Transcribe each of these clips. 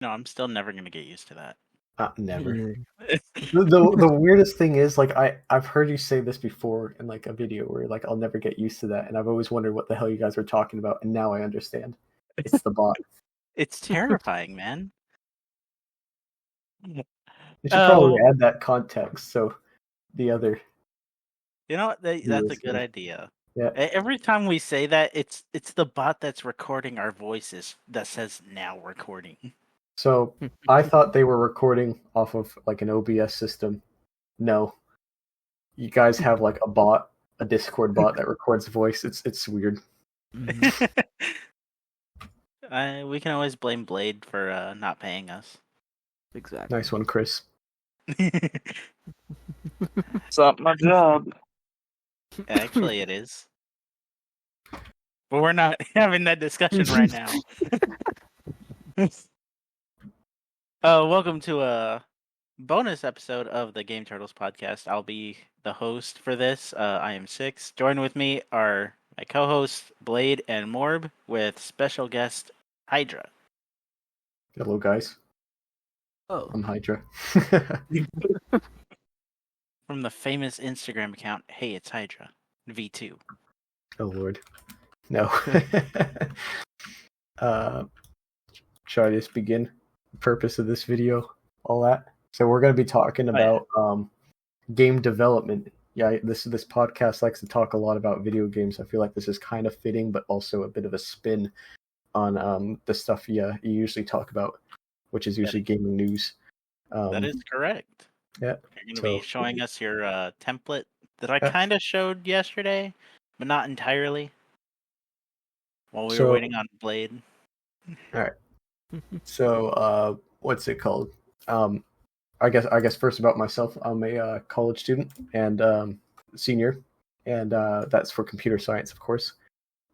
No, I'm still never gonna get used to that. Never. the weirdest thing is, like, I've heard you say this before in like a video where like I'll never get used to that, and I've always wondered what the hell you guys were talking about, and now I understand. It's the bot. It's terrifying, man. You should probably add that context so the other. You know what? That's a good idea. Yeah. Every time we say that, it's the bot that's recording our voices that says now recording. So I thought they were recording off of like an OBS system. No, you guys have like a Discord bot that records voice. It's weird. We can always blame Blade for not paying us. Exactly. Nice one, Chris. It's not my job. Actually, it is. But we're not having that discussion right now. Welcome to a bonus episode of the Game Turtles podcast. I'll be the host for this. I am Six. Joined with me are my co-hosts Blade and Morb, with special guest Heyitzhydra. Hello, guys. Oh, I'm Heyitzhydra. From the famous Instagram account Heyitzhydra V2. Oh Lord, no. Shall I just begin? The purpose of this video, all that. So we're going to be talking about game development. Yeah, this podcast likes to talk a lot about video games. I feel like this is kind of fitting, but also a bit of a spin on the stuff you usually talk about, which is usually gaming news. That is correct. Yeah. You're going to be showing us your template that I kind of showed yesterday, but not entirely, while we were waiting on Blade. All right. So, what's it called? I guess first about myself, I'm a college student and senior, and that's for computer science, of course.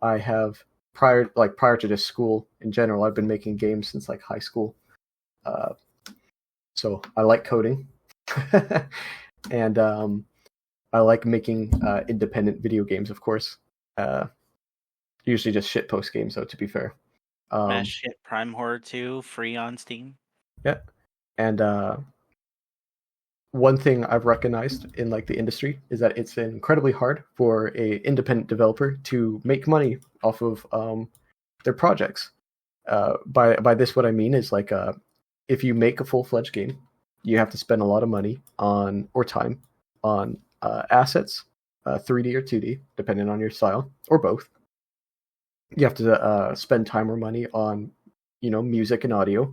I have prior to this school in general, I've been making games since like high school. So I like coding, and I like making independent video games, of course. Usually just shitpost games, though, to be fair. Smash hit Prime Horror 2 free on Steam. Yeah, and one thing I've recognized in like the industry is that it's incredibly hard for a independent developer to make money off of their projects. By this, what I mean is like if you make a full-fledged game, you have to spend a lot of money or time on assets, 3D or 2D, depending on your style, or both. You have to spend time or money on, music and audio,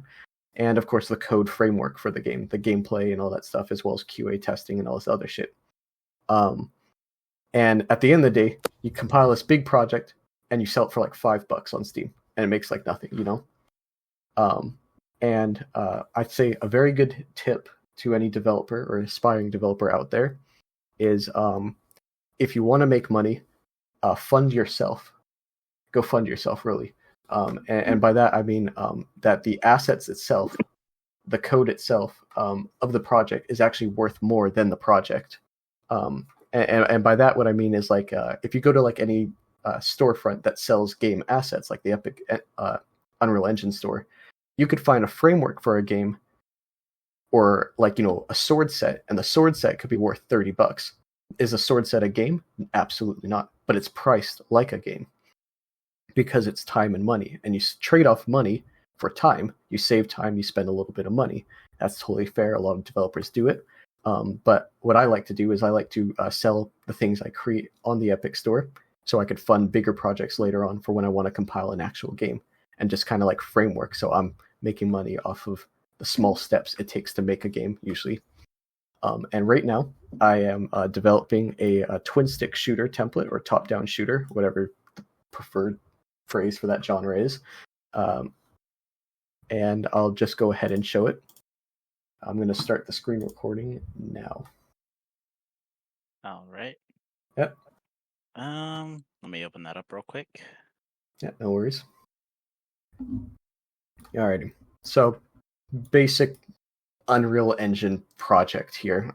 and of course the code framework for the game, the gameplay and all that stuff, as well as QA testing and all this other shit. And at the end of the day, you compile this big project and you sell it for like $5 on Steam, and it makes like nothing, And I'd say a very good tip to any developer or aspiring developer out there is if you want to make money, fund yourself. Go fund yourself, really. And by that, I mean that the assets itself, the code itself of the project is actually worth more than the project. And by that, what I mean is like if you go to like any storefront that sells game assets, like the Epic Unreal Engine store, you could find a framework for a game or like, a sword set, and the sword set could be worth $30. Is a sword set a game? Absolutely not. But it's priced like a game because it's time and money, and you trade off money for time. You save time, you spend a little bit of money. That's totally fair. A lot of developers do it. But what I like to do is I like to sell the things I create on the Epic store so I could fund bigger projects later on for when I want to compile an actual game, and just kind of like framework. So I'm making money off of the small steps it takes to make a game, usually. And right now, I am developing a twin stick shooter template, or top-down shooter, whatever the preferred phrase for that genre is. And I'll just go ahead and show it. I'm going to start the screen recording now. All right. Yep. Let me open that up real quick. Yeah, no worries. Alrighty. So, basic Unreal Engine project here.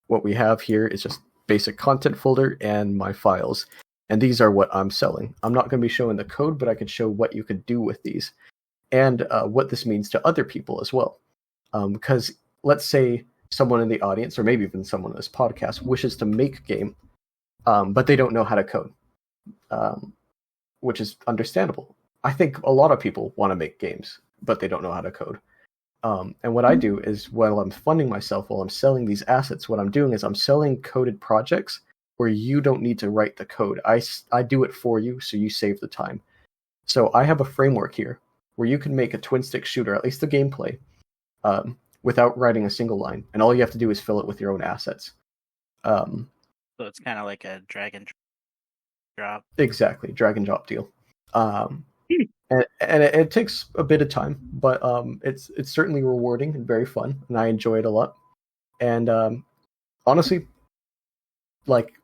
What we have here is just basic content folder and my files. And these are what I'm selling. I'm not going to be showing the code, but I could show what you could do with these. and what this means to other people as well. Because let's say someone in the audience, or maybe even someone in this podcast, wishes to make a game, but they don't know how to code, which is understandable. I think a lot of people want to make games, but they don't know how to code. And what I do is, while I'm funding myself, while I'm selling these assets, what I'm doing is I'm selling coded projects where you don't need to write the code. I do it for you, so you save the time. So I have a framework here where you can make a twin stick shooter, at least the gameplay, without writing a single line, and all you have to do is fill it with your own assets. So it's kind of like a drag and drop. Exactly, drag and drop deal. And it takes a bit of time, but it's certainly rewarding and very fun, and I enjoy it a lot. And honestly, like,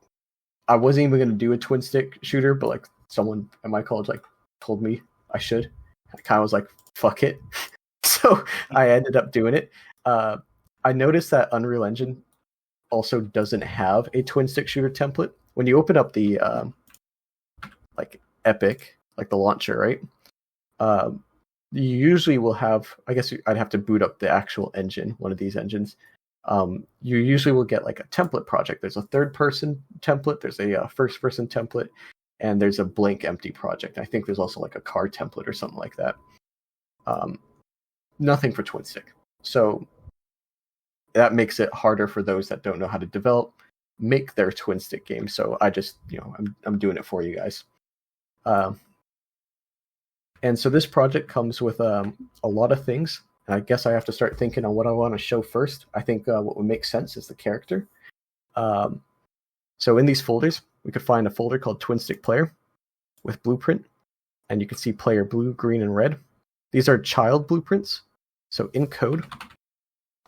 I wasn't even going to do a twin stick shooter, but like someone at my college like told me I should. I kind of was like, fuck it. So I ended up doing it. I noticed that Unreal Engine also doesn't have a twin stick shooter template. When you open up the like Epic, like the launcher, right? You usually will have, I guess I'd have to boot up the actual engine, one of these engines. You usually will get like a template project. There's a third person template, there's a first person template, and there's a blank empty project. I think there's also like a car template or something like that. Nothing for twin stick. So that makes it harder for those that don't know how to develop, make their twin stick game. So I just, I'm doing it for you guys. And so this project comes with a lot of things. And I guess I have to start thinking on what I want to show first. I think what would make sense is the character. So in these folders, we could find a folder called Twin Stick Player with blueprint. And you can see player blue, green, and red. These are child blueprints. So in code,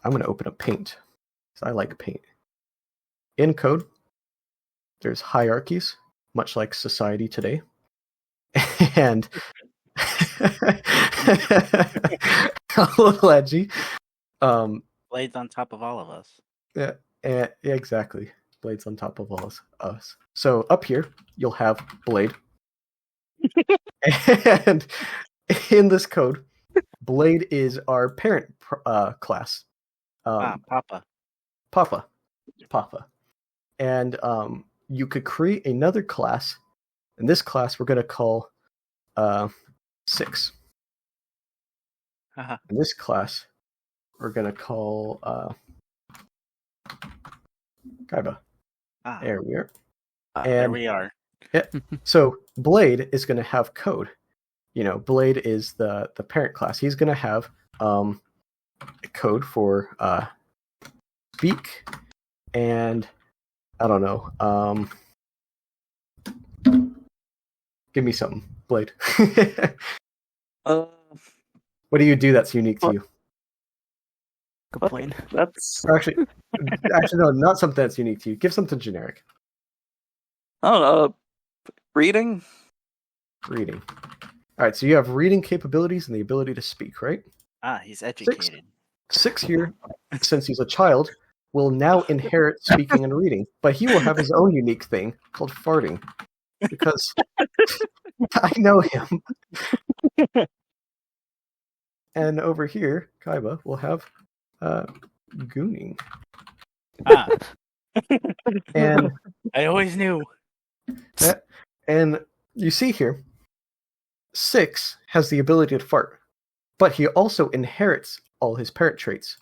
I'm going to open up Paint, because I like Paint. In code, there's hierarchies, much like society today. And a little edgy. Blades on top of all of us. Yeah, exactly. Blades on top of all us. So up here, you'll have Blade. And in this code, Blade is our parent class. Papa. Papa. And you could create another class. And this class we're going to call 6. Uh-huh. In this class, we're going to call Kaiba. There we are. And there we are. Yeah. So Blade is going to have code. Blade is the parent class. He's going to have a code for speak and I don't know. Give me something, Blade. What do you do that's unique to you? Complain. That's Actually, no, not something that's unique to you. Give something generic. I don't know. Reading. Reading. All right, so you have reading capabilities and the ability to speak, right? He's educated. 6 here, since he's a child, will now inherit speaking and reading, but he will have his own unique thing called farting, because I know him. And over here, Kaiba will have gooning. And I always knew. And you see here, 6 has the ability to fart, but he also inherits all his parent traits,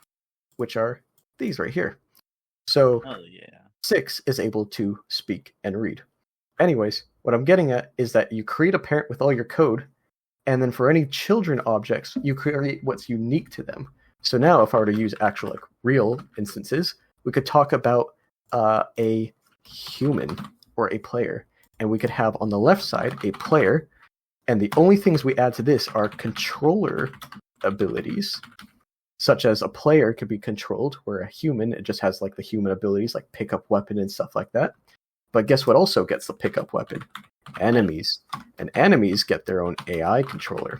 which are these right here. So 6 is able to speak and read. Anyways, what I'm getting at is that you create a parent with all your code, and then for any children objects, you create what's unique to them. So now if I were to use actual real instances, we could talk about a human or a player, and we could have on the left side a player, and the only things we add to this are controller abilities, such as a player could be controlled, where a human, it just has like the human abilities like pick up weapon and stuff like that. But guess what also gets the pickup weapon? Enemies. And enemies get their own AI controller.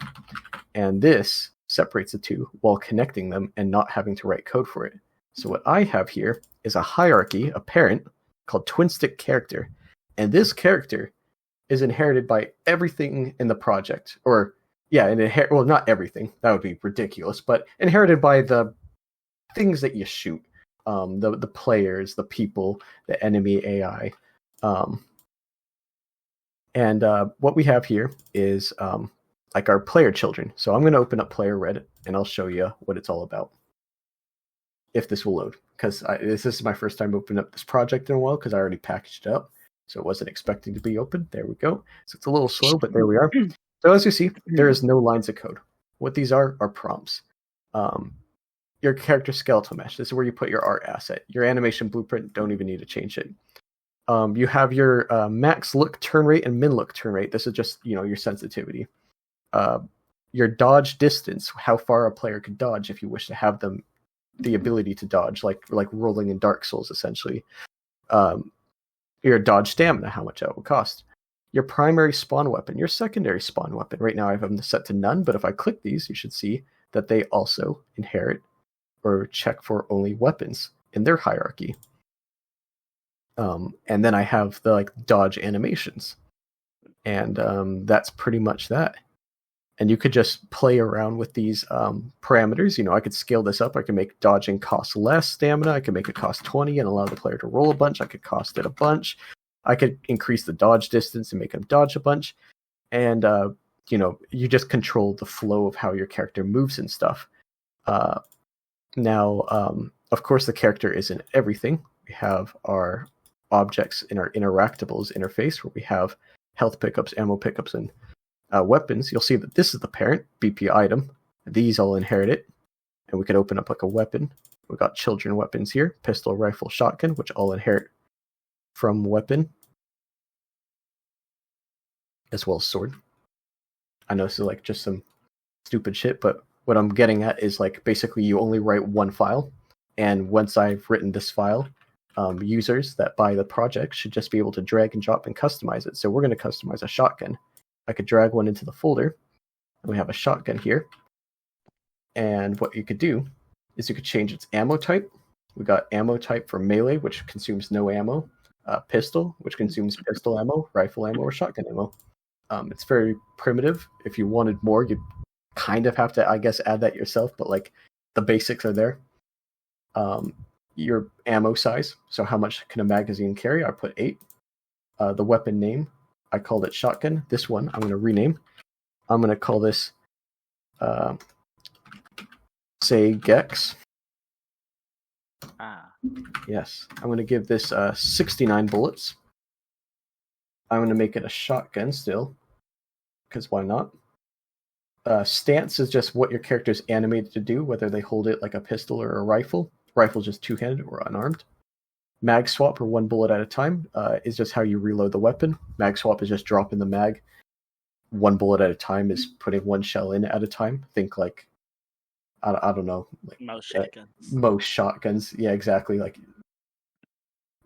And this separates the two while connecting them and not having to write code for it. So what I have here is a hierarchy, a parent, called Twin Stick Character. And this character is inherited by everything in the project, or Yeah, and well, not everything. That would be ridiculous, but inherited by the things that you shoot, the players, the people, the enemy AI, and what we have here is like our player children. So I'm going to open up Player Red, and I'll show you what it's all about. If this will load, because this is my first time opening up this project in a while, because I already packaged it up, so it wasn't expecting to be open. There we go. So it's a little slow, but there we are. So as you see, there is no lines of code. What these are prompts. Your character skeletal mesh. This is where you put your art asset. Your animation blueprint, don't even need to change it. You have your max look turn rate and min look turn rate. This is just, your sensitivity. Your dodge distance, how far a player could dodge if you wish to have them the ability to dodge, like rolling in Dark Souls, essentially. Your dodge stamina, how much that will cost. Your primary spawn weapon, your secondary spawn weapon. Right now I have them set to none, but if I click these, you should see that they also inherit or check for only weapons in their hierarchy. And then I have the dodge animations, and that's pretty much that. And you could just play around with these parameters. I could scale this up. I can make dodging cost less stamina. I could make it cost 20 and allow the player to roll a bunch. I could cost it a bunch. I could increase the dodge distance and make them dodge a bunch. And, you just control the flow of how your character moves and stuff. Now, of course, the character isn't everything. We have our objects in our interactables interface, where we have health pickups, ammo pickups, and weapons. You'll see that this is the parent BP item. These all inherit it, and we can open up a weapon. We've got children weapons here: pistol, rifle, shotgun, which all inherit from weapon, as well as sword. I know this is just some stupid shit, but what I'm getting at is basically you only write one file, and once I've written this file, users that buy the project should just be able to drag and drop and customize it. So we're going to customize a shotgun. I could drag one into the folder, and we have a shotgun here. And what you could do is you could change its ammo type. We got ammo type for melee, which consumes no ammo, pistol, which consumes pistol ammo, rifle ammo, or shotgun ammo. It's very primitive. If you wanted more, you'd kind of have to, I guess, add that yourself, but the basics are there. Your ammo size, so how much can a magazine carry? I put 8. The weapon name, I called it shotgun. This one I'm going to rename. I'm going to call this, say, Gex. Yes. I'm going to give this 69 bullets. I'm going to make it a shotgun still, because why not? Stance is just what your character is animated to do, whether they hold it like a pistol or a rifle. Rifle just two-handed or unarmed. Mag swap, or one bullet at a time, is just how you reload the weapon. Mag swap is just dropping the mag. One bullet at a time is putting one shell in at a time. Think I don't know. Most shotguns. Most shotguns. Yeah, exactly.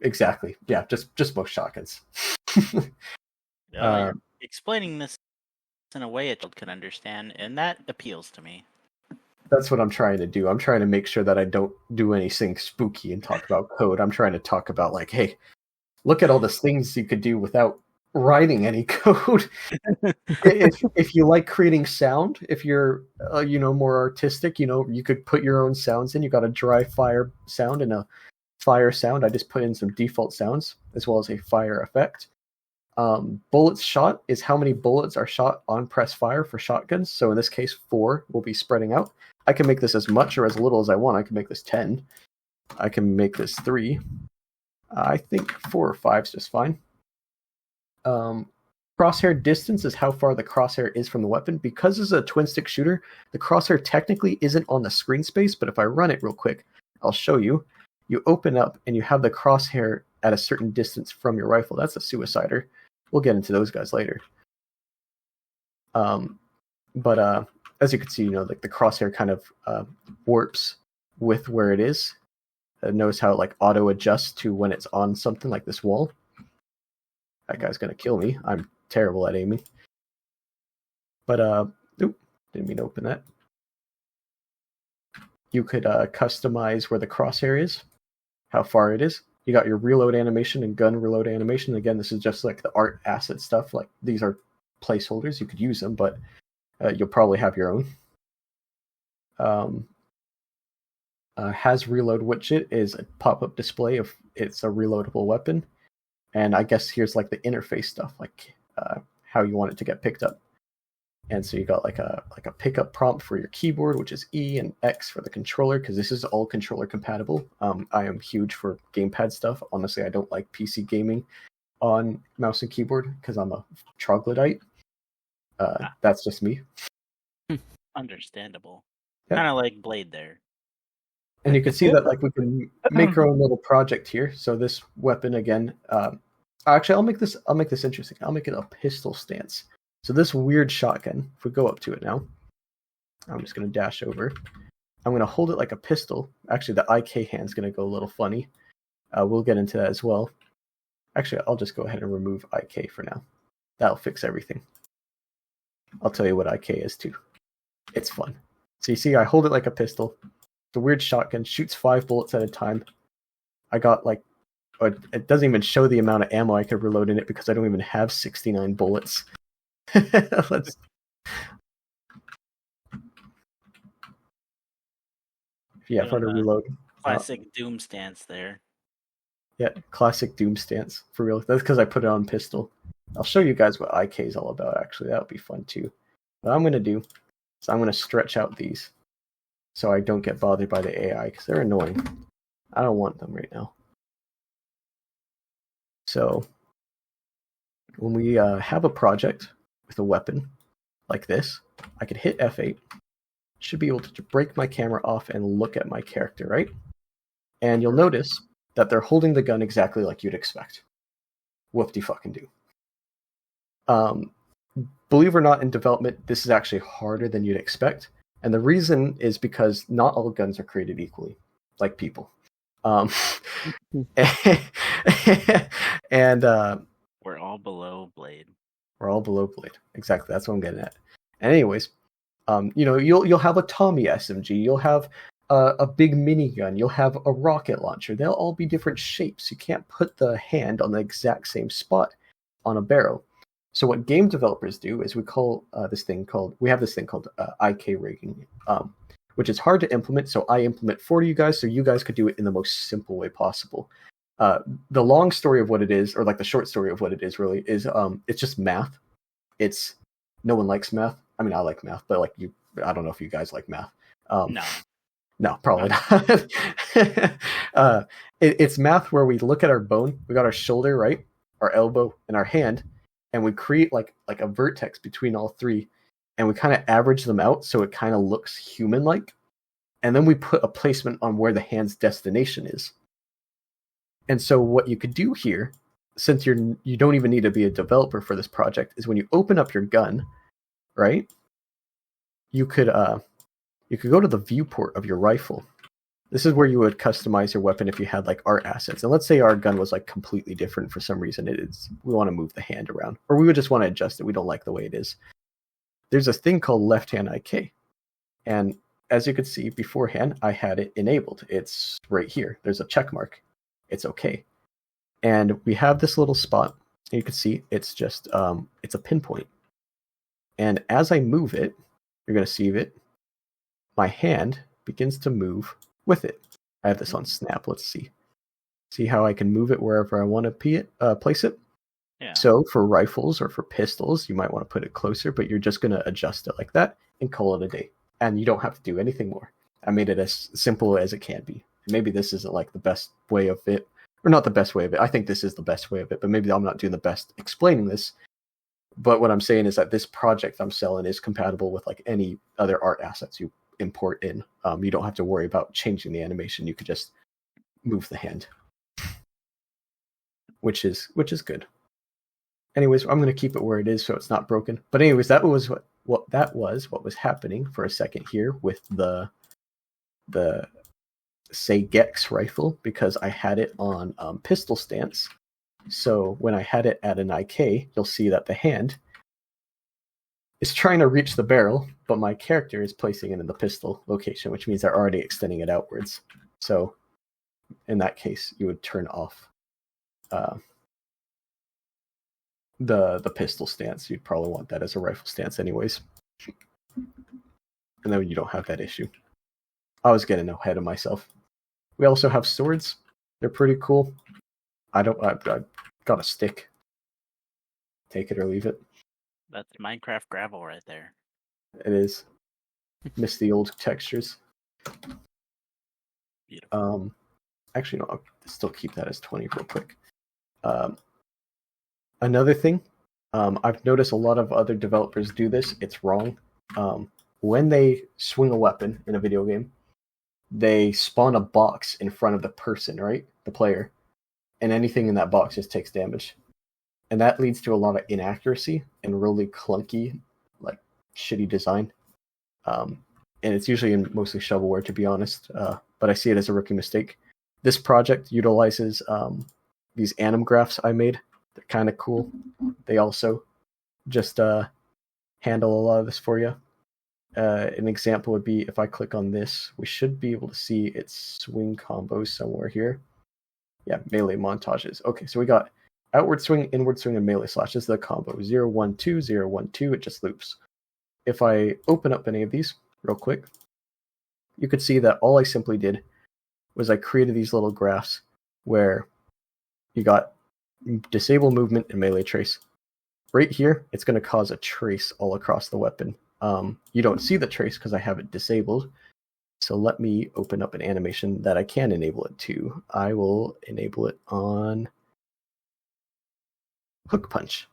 Exactly. Yeah, just most shotguns. You're explaining this in a way a child can understand, and that appeals to me. That's what I'm trying to do. I'm trying to make sure that I don't do anything spooky and talk about code. I'm trying to talk about hey, look at all the things you could do without writing any code. if you like creating sound, if you're more artistic, you could put your own sounds in. You got a dry fire sound and a fire sound. I just put in some default sounds as well as a fire effect. Bullets shot is how many bullets are shot on press fire for shotguns. So in this case, 4 will be spreading out. I can make this as much or as little as I want. I can make this 10. I can make this 3. I think 4 or 5 is just fine. Crosshair distance is how far the crosshair is from the weapon. Because it's a twin stick shooter, the crosshair technically isn't on the screen space, but if I run it real quick, I'll show you. You open up and you have the crosshair at a certain distance from your rifle. That's a suicider. We'll get into those guys later. But as you can see, the crosshair kind of warps with where it is. Notice how it auto adjusts to when it's on something like this wall. That guy's gonna kill me. I'm terrible at aiming. But didn't mean to open that. You could customize where the crosshair is, how far it is. You got your reload animation and gun reload animation. Again, this is just the art asset stuff. These are placeholders. You could use them, but You'll probably have your own. Has reload widget is a pop-up display of it's a reloadable weapon, and I guess here's like the interface stuff, like how you want it to get picked up. And so you got like a pickup prompt for your keyboard, which is E, and X for the controller, because this is all controller compatible. I am huge for gamepad stuff. Honestly, I don't like PC gaming on mouse and keyboard because I'm a troglodyte. That's just me. Understandable. Yeah. Kind of like Blade there. And you can see that like we can make our own little project here. So this weapon again, actually I'll make this interesting. I'll make it a pistol stance. So this weird shotgun, if we go up to it now, I'm just going to dash over. I'm going to hold it like a pistol. Actually, the IK hand's going to go a little funny. We'll get into that as well. Actually, I'll just go ahead and remove IK for now. That'll fix everything. I'll tell you what IK is too. It's fun. So you see, I hold it like a pistol. The weird shotgun shoots 5 bullets at a time. I got like, it doesn't even show the amount of ammo I could reload in it because I don't even have 69 bullets. Let's. Yeah, for to reload. Classic Doom stance there. Yeah, classic Doom stance for real. That's because I put it on pistol. I'll show you guys what IK is all about. Actually, that would be fun too. What I'm gonna do is I'm gonna stretch out these so I don't get bothered by the AI because they're annoying. I don't want them right now. So when we have a project with a weapon like this, I could hit F8. Should be able to break my camera off and look at my character, right? And you'll notice that they're holding the gun exactly like you'd expect. Whoop-de-fucking-do. Believe it or not, in development, this is actually harder than you'd expect. And the reason is because not all guns are created equally, like people. And we're all below Blade. We're all below Blade. Exactly, that's what I'm getting at. And anyways, you'll have a Tommy SMG, you'll have a big minigun, you'll have a rocket launcher. They'll all be different shapes. You can't put the hand on the exact same spot on a barrel. So what game developers do is we have this thing called IK rigging, which is hard to implement. So I implement for you guys, so you guys could do it in the most simple way possible. The long story of what it is, or like the short story of what it is, really is it's just math. It's no one likes math. I mean, I like math, but like I don't know if you guys like math. No, probably not. It's math where we look at our bone. We got our shoulder, right? Our elbow and our hand, and we create like a vertex between all three, and we kind of average them out so it kind of looks human-like. And then we put a placement on where the hand's destination is. And so what you could do here, since you don't even need to be a developer for this project, is when you open up your gun, right? You could go to the viewport of your rifle. This is where you would customize your weapon if you had like art assets. And let's say our gun was like completely different for some reason. We want to move the hand around, or we would just want to adjust it. We don't like the way it is. There's a thing called left hand IK. And as you could see beforehand, I had it enabled. It's right here. There's a check mark. It's okay. And we have this little spot. And you can see it's just, it's a pinpoint. And as I move it, you're going to see it. My hand begins to move with it. I have this on snap. Let's see. See how I can move it wherever I want to place it? Yeah. So for rifles or for pistols, you might want to put it closer, but you're just going to adjust it like that and call it a day. And you don't have to do anything more. I made it as simple as it can be. Maybe this isn't like the best way of it, or not the best way of it. I think this is the best way of it, but maybe I'm not doing the best explaining this. But what I'm saying is that this project I'm selling is compatible with like any other art assets you import in. You don't have to worry about changing the animation. You could just move the hand, which is good. Anyways, I'm going to keep it where it is so it's not broken. But anyways, that was what was happening for a second here with the Gex rifle, because I had it on pistol stance. So when I had it at an IK, you'll see that the hand is trying to reach the barrel, but my character is placing it in the pistol location, which means they're already extending it outwards. So in that case, you would turn off the pistol stance. You'd probably want that as a rifle stance anyways. and then you don't have that issue. I was getting ahead of myself. We also have swords. They're pretty cool. I got a stick. Take it or leave it. That's Minecraft gravel right there. It is. Miss the old textures. Beautiful. Actually, no, I'll still keep that as 20 real quick. Another thing, I've noticed a lot of other developers do this. It's wrong. When they swing a weapon in a video game, they spawn a box in front of the person, right? The player. And anything in that box just takes damage. And that leads to a lot of inaccuracy and really clunky, like, shitty design. And it's usually in mostly shovelware, to be honest. But I see it as a rookie mistake. This project utilizes these anim graphs I made. They're kind of cool. They also just handle a lot of this for you. An example would be if I click on this, we should be able to see its swing combos somewhere here. Yeah, melee montages. Okay, so we got outward swing, inward swing, and melee slash. This is the combo. 0, 1, 2, 0, 1, 2. It just loops. If I open up any of these real quick, you could see that all I simply did was I created these little graphs where you got disable movement and melee trace. Right here, it's going to cause a trace all across the weapon. You don't see the trace because I have it disabled. So let me open up an animation that I can enable it to. I will enable it on Hook Punch.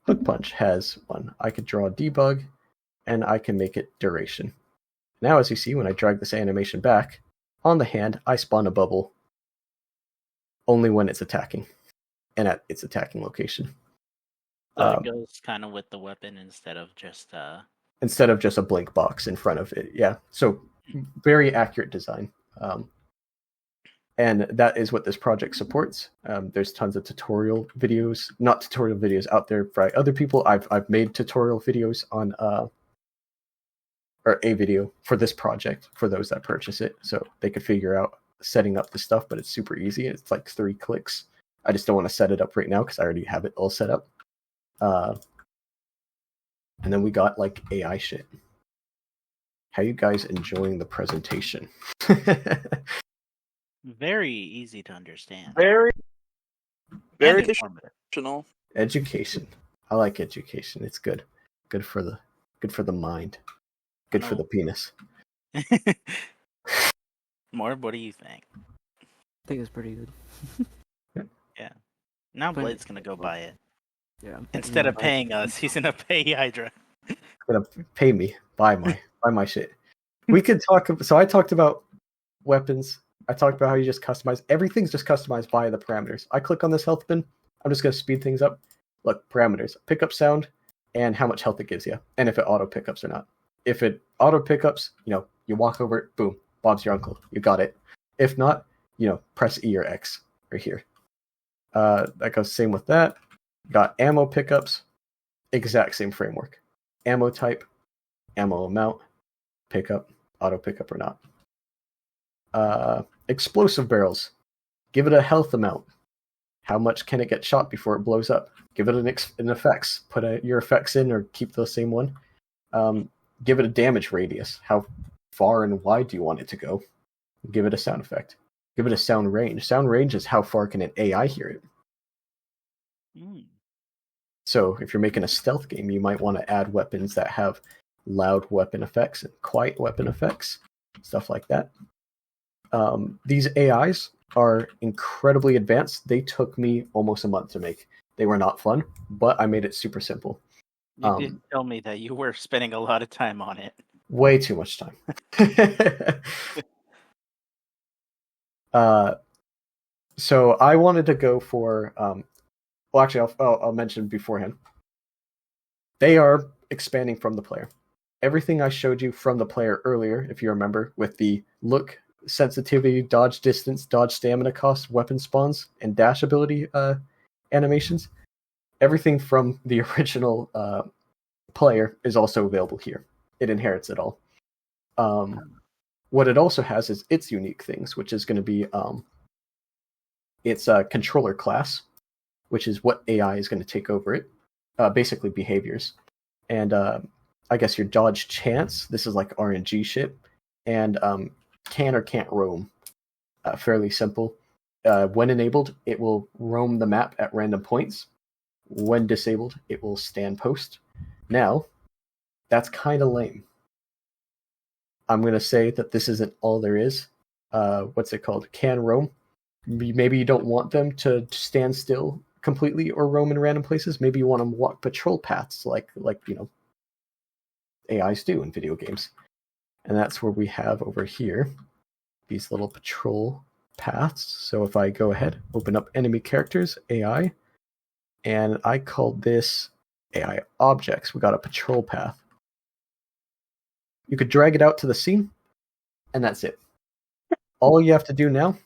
Hook Punch has one. I could draw debug, and I can make it duration. Now, as you see, when I drag this animation back, on the hand, I spawn a bubble only when it's attacking, and at its attacking location. So it goes kind of with the weapon instead of just a blink box in front of it. Yeah, so very accurate design. And that is what this project supports. There's tons of tutorial videos, not tutorial videos out there for other people. I've made tutorial videos on or a video for this project for those that purchase it, so they could figure out setting up the stuff. But it's super easy. It's like 3 clicks. I just don't want to set it up right now because I already have it all set up. And then we got like AI shit. How you guys enjoying the presentation? very easy to understand. Very And informative. educational. Education. I like education. It's good. Good for the mind. Good for the penis. Morb, what do you think? I think it's pretty good. Yeah. Now Blade's gonna go buy it. Yeah. Instead of paying us, he's gonna pay Heyitzhydra. Gonna pay me. Buy my shit. We could talk. So I talked about weapons. I talked about how you just customize. Everything's just customized by the parameters. I click on this health bin. I'm just gonna speed things up. Look, parameters: pickup sound and how much health it gives you, and if it auto pickups or not. If it auto pickups, you walk over it, boom, Bob's your uncle. You got it. If not, press E or X right here. That goes same with that. Got ammo pickups, exact same framework. Ammo type, ammo amount, pickup, auto pickup or not. Explosive barrels, give it a health amount. How much can it get shot before it blows up? Give it an effects. Put your effects in or keep the same one. Give it a damage radius. How far and wide do you want it to go? Give it a sound effect. Give it a sound range. Sound range is how far can an AI hear it. So if you're making a stealth game, you might want to add weapons that have loud weapon effects and quiet weapon effects, stuff like that. These AIs are incredibly advanced. They took me almost a month to make. They were not fun, but I made it super simple. You did tell me that you were spending a lot of time on it. Way too much time. So I wanted to go for well, actually, I'll mention beforehand. They are expanding from the player. Everything I showed you from the player earlier, if you remember, with the look, sensitivity, dodge distance, dodge stamina cost, weapon spawns, and dash ability animations, everything from the original player is also available here. It inherits it all. What it also has is its unique things, which is going to be its controller class, which is what AI is going to take over it, basically behaviors. And I guess your dodge chance. This is like RNG shit, and can or can't roam. Fairly simple. When enabled, it will roam the map at random points. When disabled, it will stand post. Now, that's kind of lame. I'm going to say that this isn't all there is. What's it called? Can roam. Maybe you don't want them to stand still completely or roam in random places. Maybe you want them to walk patrol paths like AIs do in video games. And that's where we have over here these little patrol paths. So if I go ahead, open up enemy characters, AI, and I called this AI objects. We got a patrol path. You could drag it out to the scene, and that's it. All you have to do now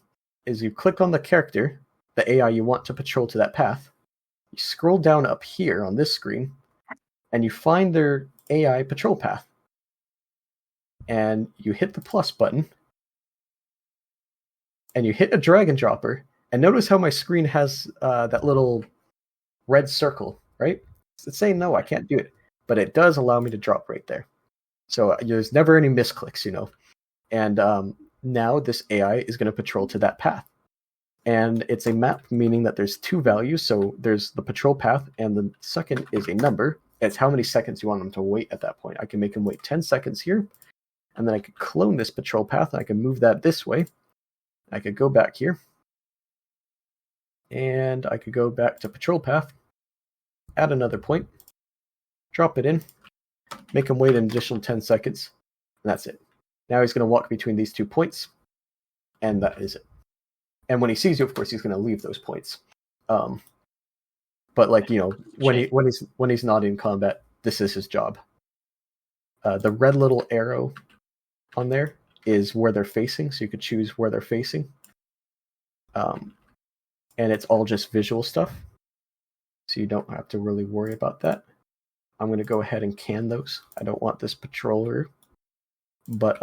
is you click on the character, the AI you want to patrol to that path. You scroll down up here on this screen, and you find their AI patrol path. And you hit the plus button, and you hit a drag and dropper, and notice how my screen has that little red circle, right? It's saying, no, I can't do it. But it does allow me to drop right there. So there's never any misclicks, And now this AI is going to patrol to that path. And it's a map, meaning that there's two values. So there's the patrol path, and the second is a number. It's how many seconds you want them to wait at that point. I can make them wait 10 seconds here, and then I could clone this patrol path, and I can move that this way. I could go back here, and I could go back to patrol path, add another point, drop it in, make him wait an additional 10 seconds, and that's it. Now he's going to walk between these 2 points, and that is it. And when he sees you, of course, he's going to leave those points. But when he's not in combat, this is his job. The red little arrow on there is where they're facing, so you could choose where they're facing. And it's all just visual stuff, so you don't have to really worry about that. I'm going to go ahead and can those. I don't want this patroller. But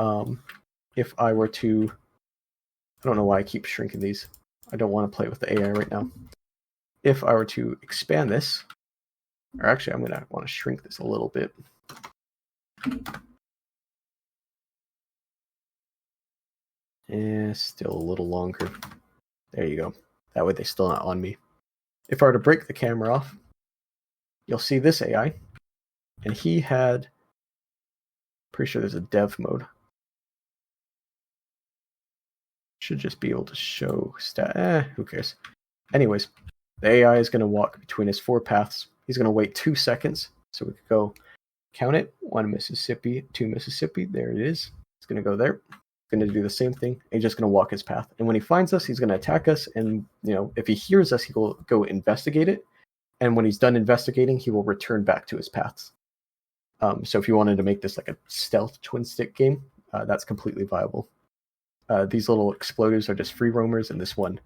if I were to... I don't know why I keep shrinking these. I don't want to play with the AI right now. If I were to expand this, or actually I'm going to want to shrink this a little bit. Still a little longer. There you go. That way they're still not on me. If I were to break the camera off, you'll see this AI, and he had... Pretty sure there's a dev mode. Should just be able to show stat. Who cares? Anyways, the AI is going to walk between his 4 paths. He's going to wait 2 seconds. So we could go count it. 1 Mississippi, 2 Mississippi. There it is. It's going to go there. It's going to do the same thing. He's just going to walk his path. And when he finds us, he's going to attack us. And, if he hears us, he will go investigate it. And when he's done investigating, he will return back to his paths. So if you wanted to make this like a stealth twin stick game, that's completely viable. These little exploders are just free roamers, and this one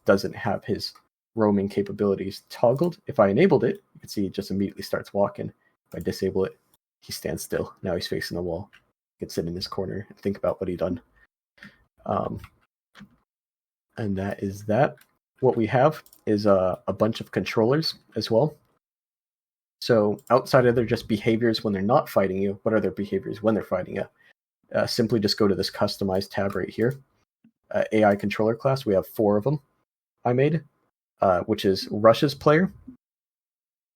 doesn't have his roaming capabilities toggled. If I enabled it, you can see he just immediately starts walking. If I disable it, he stands still. Now he's facing the wall. He can sit in this corner and think about what he done. And that is that. What we have is a bunch of controllers as well. So outside of their just behaviors when they're not fighting you, what are their behaviors when they're fighting you? Simply just go to this customized tab right here. AI controller class, we have 4 of them I made, which is Rush's player.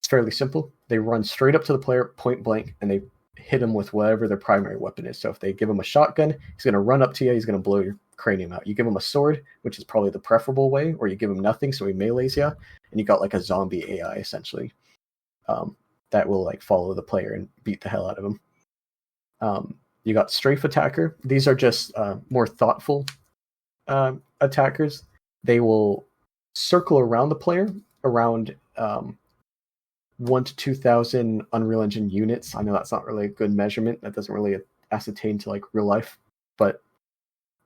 It's fairly simple. They run straight up to the player, point blank, and they hit him with whatever their primary weapon is. So if they give him a shotgun, he's going to run up to you, he's going to blow your cranium out. You give him a sword, which is probably the preferable way, or you give him nothing, so he melees you, and you got like a zombie AI, essentially. That will like follow the player and beat the hell out of him. You got strafe attacker. These are just more thoughtful attackers. They will circle around the player around 1 to 2,000 Unreal Engine units. I know that's not really a good measurement. That doesn't really ascertain to like real life, but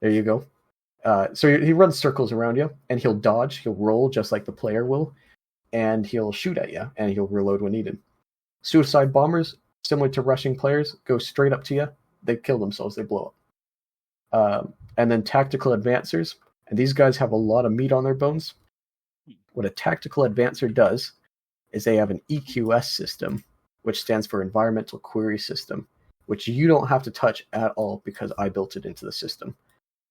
there you go. So he runs circles around you, and he'll dodge. He'll roll just like the player will, and he'll shoot at you, and he'll reload when needed. Suicide bombers, similar to rushing players, go straight up to you. They kill themselves. They blow up. And then tactical advancers, and these guys have a lot of meat on their bones. What a tactical advancer does is they have an EQS system which stands for Environmental Query System, which you don't have to touch at all because I built it into the system.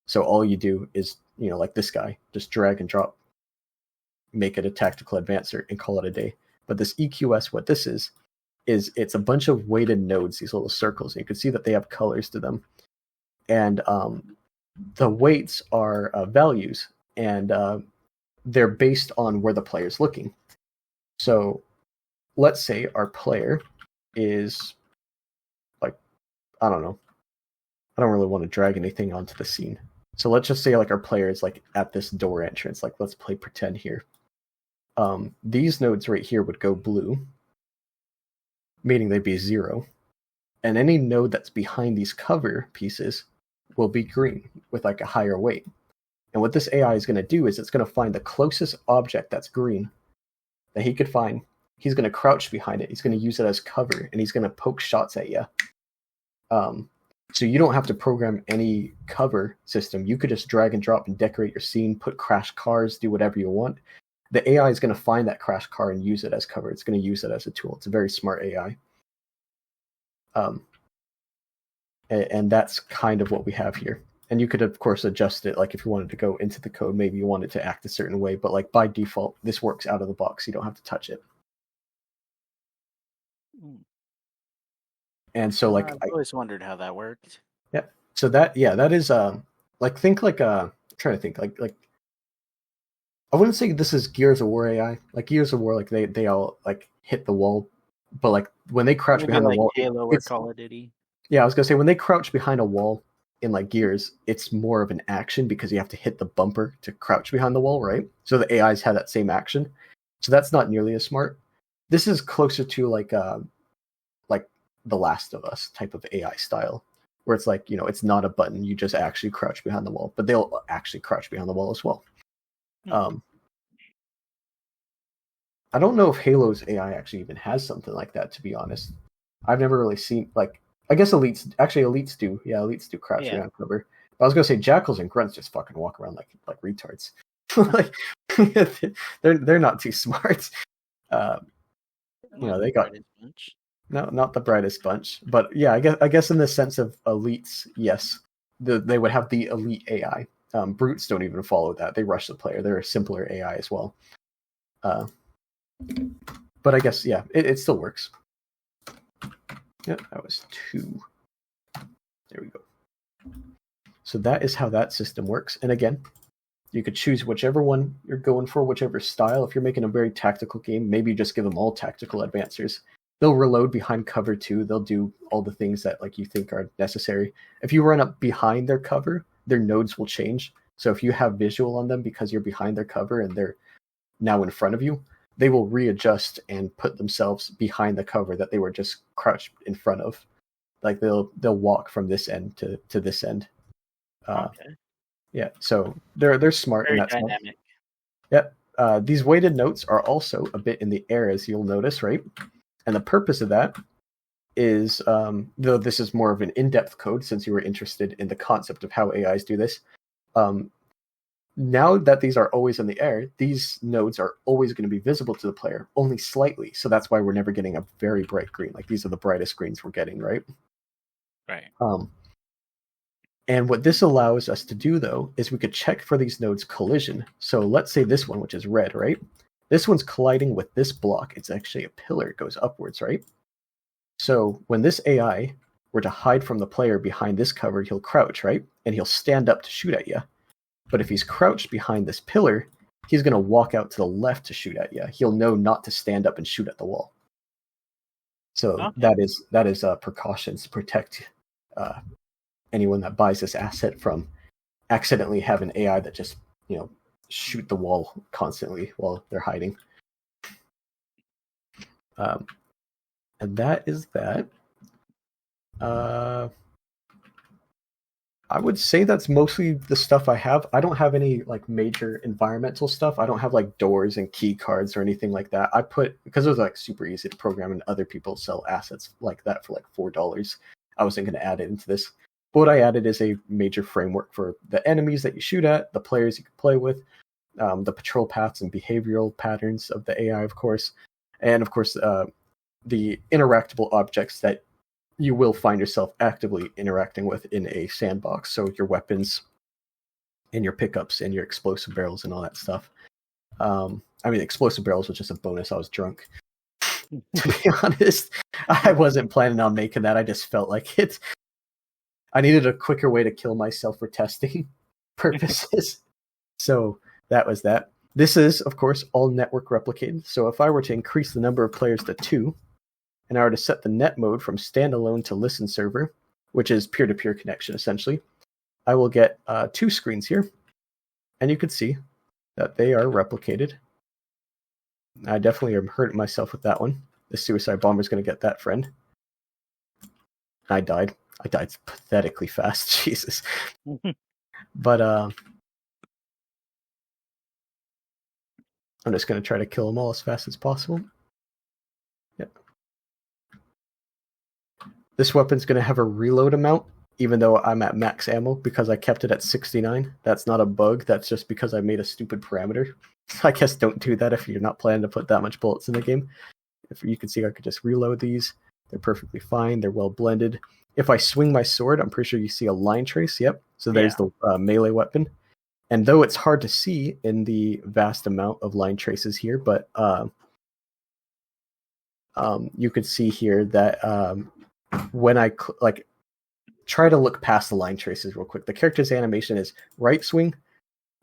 So all you do is, like this guy, just drag and drop, make it a tactical advancer, and call it a day. But this EQS, what this is it's a bunch of weighted nodes, these little circles. And you can see that they have colors to them. And the weights are values, and they're based on where the player's looking. So let's say our player is like, I don't know. I don't really want to drag anything onto the scene. So let's just say like our player is like at this door entrance. Like let's play pretend here. These nodes right here would go blue, meaning they'd be 0. And any node that's behind these cover pieces will be green with like a higher weight. And what this AI is going to do is it's going to find the closest object that's green that he could find. He's going to crouch behind it. He's going to use it as cover, and he's going to poke shots at you. So you don't have to program any cover system. You could just drag and drop and decorate your scene, put crash cars, do whatever you want. The AI is going to find that crash car and use it as cover. It's going to use it as a tool. It's a very smart AI. And that's kind of what we have here. And you could, of course, adjust it. Like if you wanted to go into the code, maybe you want it to act a certain way. But like by default, this works out of the box. You don't have to touch it. And so like I've always wondered how that worked. Yeah. So that is like think like I'm trying to think like I wouldn't say this is Gears of War AI. Like Gears of War, like they all like hit the wall, but like when they crouch Maybe behind like the wall, Halo or Call of Duty. Yeah, I was gonna say when they crouch behind a wall in like Gears, it's more of an action because you have to hit the bumper to crouch behind the wall, right? So the AIs have that same action. So that's not nearly as smart. This is closer to like The Last of Us type of AI style, where it's like, it's not a button, you just actually crouch behind the wall, but they'll actually crouch behind the wall as well. I don't know if Halo's AI actually even has something like that, to be honest. I've never really seen, like, I guess elites do. Yeah, elites do crouch behind cover. But I was gonna say jackals and grunts just fucking walk around like retards. Like they're not too smart. They got not the brightest bunch, but yeah, I guess in the sense of elites, yes, they would have the elite AI. Brutes don't even follow that; they rush the player. They're a simpler AI as well. But I guess it still works. Yeah, that was 2. There we go. So that is how that system works. And again, you could choose whichever one you're going for, whichever style. If you're making a very tactical game, maybe you just give them all tactical advancers. They'll reload behind cover too. They'll do all the things that like you think are necessary. If you run up behind their cover, their nodes will change. So if you have visual on them because you're behind their cover and they're now in front of you, they will readjust and put themselves behind the cover that they were just crouched in front of. Like they'll walk from this end to this end. Okay. Yeah, so they're smart very in that dynamic. Sense. Yep. These weighted notes are also a bit in the air, as you'll notice, right? And the purpose of that is, though this is more of an in-depth code, since you were interested in the concept of how AIs do this, now that these are always in the air, these nodes are always going to be visible to the player, only slightly. So that's why we're never getting a very bright green. Like these are the brightest greens we're getting, right? Right. And what this allows us to do, though, is we could check for these nodes' collision. So let's say this one, which is red, right? This one's colliding with this block. It's actually a pillar. It goes upwards, right? So when this AI were to hide from the player behind this cover, he'll crouch, right? And he'll stand up to shoot at you. But if he's crouched behind this pillar, he's going to walk out to the left to shoot at you. He'll know not to stand up and shoot at the wall. So that is precautions to protect anyone that buys this asset from accidentally have an AI that just shoot the wall constantly while they're hiding. And that is that. I would say that's mostly the stuff I have. I don't have any like major environmental stuff. I don't have like doors and key cards or anything like that. I put, because it was like super easy to program and other people sell assets like that for like $4. I wasn't going to add it into this. But what I added is a major framework for the enemies that you shoot at, the players you can play with, the patrol paths and behavioral patterns of the AI, of course. And of course, the interactable objects that you will find yourself actively interacting with in a sandbox. So your weapons and your pickups and your explosive barrels and all that stuff. Explosive barrels was just a bonus. I was drunk. To be honest, I wasn't planning on making that. I just felt like it. I needed a quicker way to kill myself for testing purposes. So that was that. This is, of course, all network replicated. So if I were to increase the number of players to 2, and I were to set the net mode from standalone to listen server, which is peer-to-peer connection essentially, I will get 2 screens here. And you can see that they are replicated. I definitely am hurting myself with that one. The suicide bomber is going to get that friend. I died. I died pathetically fast. Jesus. But I'm just going to try to kill them all as fast as possible. Yep. This weapon's going to have a reload amount, even though I'm at max ammo, because I kept it at 69. That's not a bug. That's just because I made a stupid parameter. I guess don't do that if you're not planning to put that much bullets in the game. If you can see, I could just reload these. They're perfectly fine. They're well blended. If I swing my sword, I'm pretty sure you see a line trace. Yep. So there's the melee weapon. And though it's hard to see in the vast amount of line traces here, but you could see here that when I try to look past the line traces real quick. The character's animation is right swing,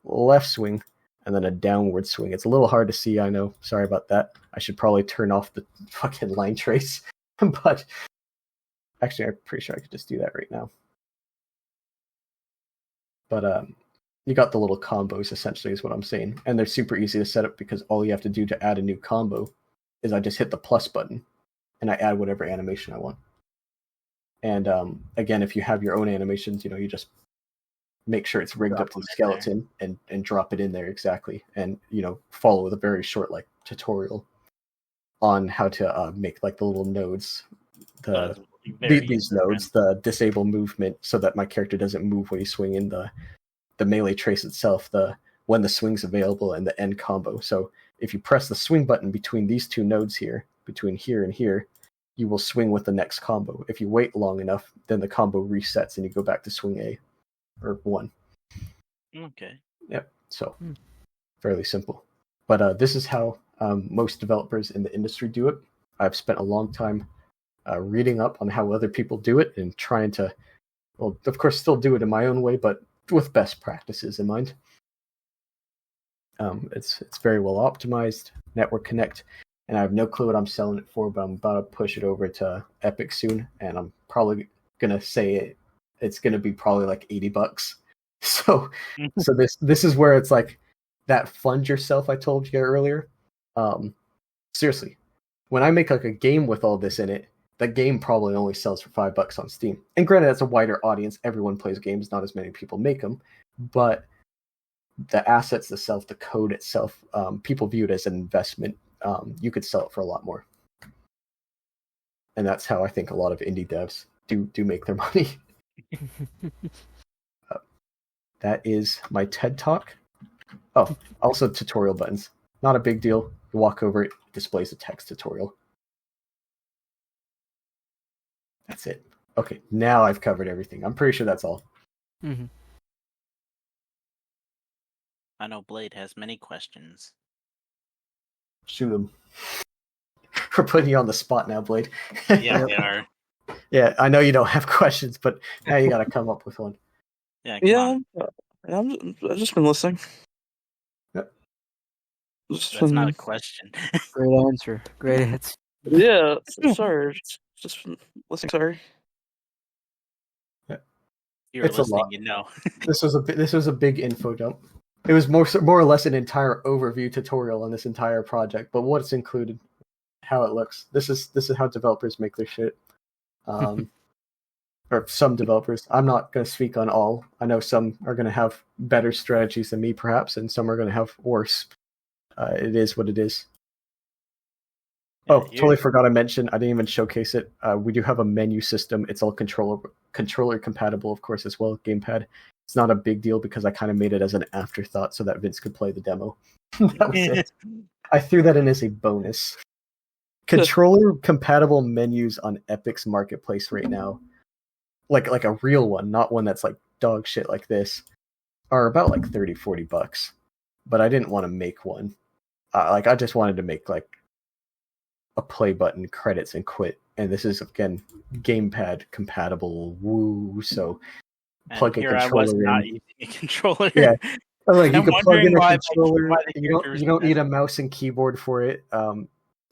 left swing, and then a downward swing. It's a little hard to see, I know. Sorry about that. I should probably turn off the fucking line trace. But actually, I'm pretty sure I could just do that right now. But you got the little combos, essentially, is what I'm saying. And they're super easy to set up because all you have to do to add a new combo is I just hit the plus button and I add whatever animation I want. And again, if you have your own animations, you just make sure it's rigged up to the skeleton and drop it in there exactly. And, follow with a very short tutorial on how to make the little nodes, these nodes, the disable movement so that my character doesn't move when you swing in the melee trace itself, when the swing's available and the end combo. So if you press the swing button between these 2 nodes here, between here and here, you will swing with the next combo. If you wait long enough, then the combo resets and you go back to swing A or 1. Okay. Yep. So fairly simple. But this is how most developers in the industry do it. I've spent a long time reading up on how other people do it and trying to, well, of course, still do it in my own way, but with best practices in mind. It's very well optimized, network connect, and I have no clue what I'm selling it for, but I'm about to push it over to Epic soon, and I'm probably gonna say it's gonna be probably like $80. So this is where it's like that fund yourself I told you earlier. Seriously, when I make a game with all this in it, that game probably only sells for $5 on Steam. And granted, that's a wider audience. Everyone plays games, not as many people make them. But the assets themselves, the code itself, people view it as an investment. You could sell it for a lot more. And that's how I think a lot of indie devs do make their money. That is my TED Talk. Oh, also tutorial buttons. Not a big deal. You walk over it, displays a text tutorial. That's it. Okay, now I've covered everything. I'm pretty sure that's all. Mm-hmm. I know Blade has many questions. Shoot them. We're putting you on the spot now, Blade. Yeah, we are. Yeah, I know you don't have questions, but now you got to come up with one. Yeah, come on. I've just been listening. Yep. That's not a question. Great answer. Great answer. Yeah, sorry. Just been listening, sorry. You're It's a listening, lot. This was a big info dump. It was more or less an entire overview tutorial on this entire project, but what's included, how it looks. This is how developers make their shit. Or some developers. I'm not going to speak on all. I know some are going to have better strategies than me, perhaps, and some are going to have worse. It is what it is. Yeah, totally forgot to mention. I didn't even showcase it. We do have a menu system. It's all controller compatible, of course, as well. Gamepad. It's not a big deal because I kind of made it as an afterthought so that Vince could play the demo. That was it. I threw that in as a bonus. controller compatible menus on Epic's marketplace right now, like a real one, not one that's like dog shit like this, are about like $30-$40. But I didn't want to make one. I just wanted to make like a play button, credits, and quit. And this is again gamepad compatible. Woo! So plug And a here I was controller not in. using a controller. Yeah. Like you I'm could plug in wondering a why controller. why the You characters don't need a mouse and keyboard for it.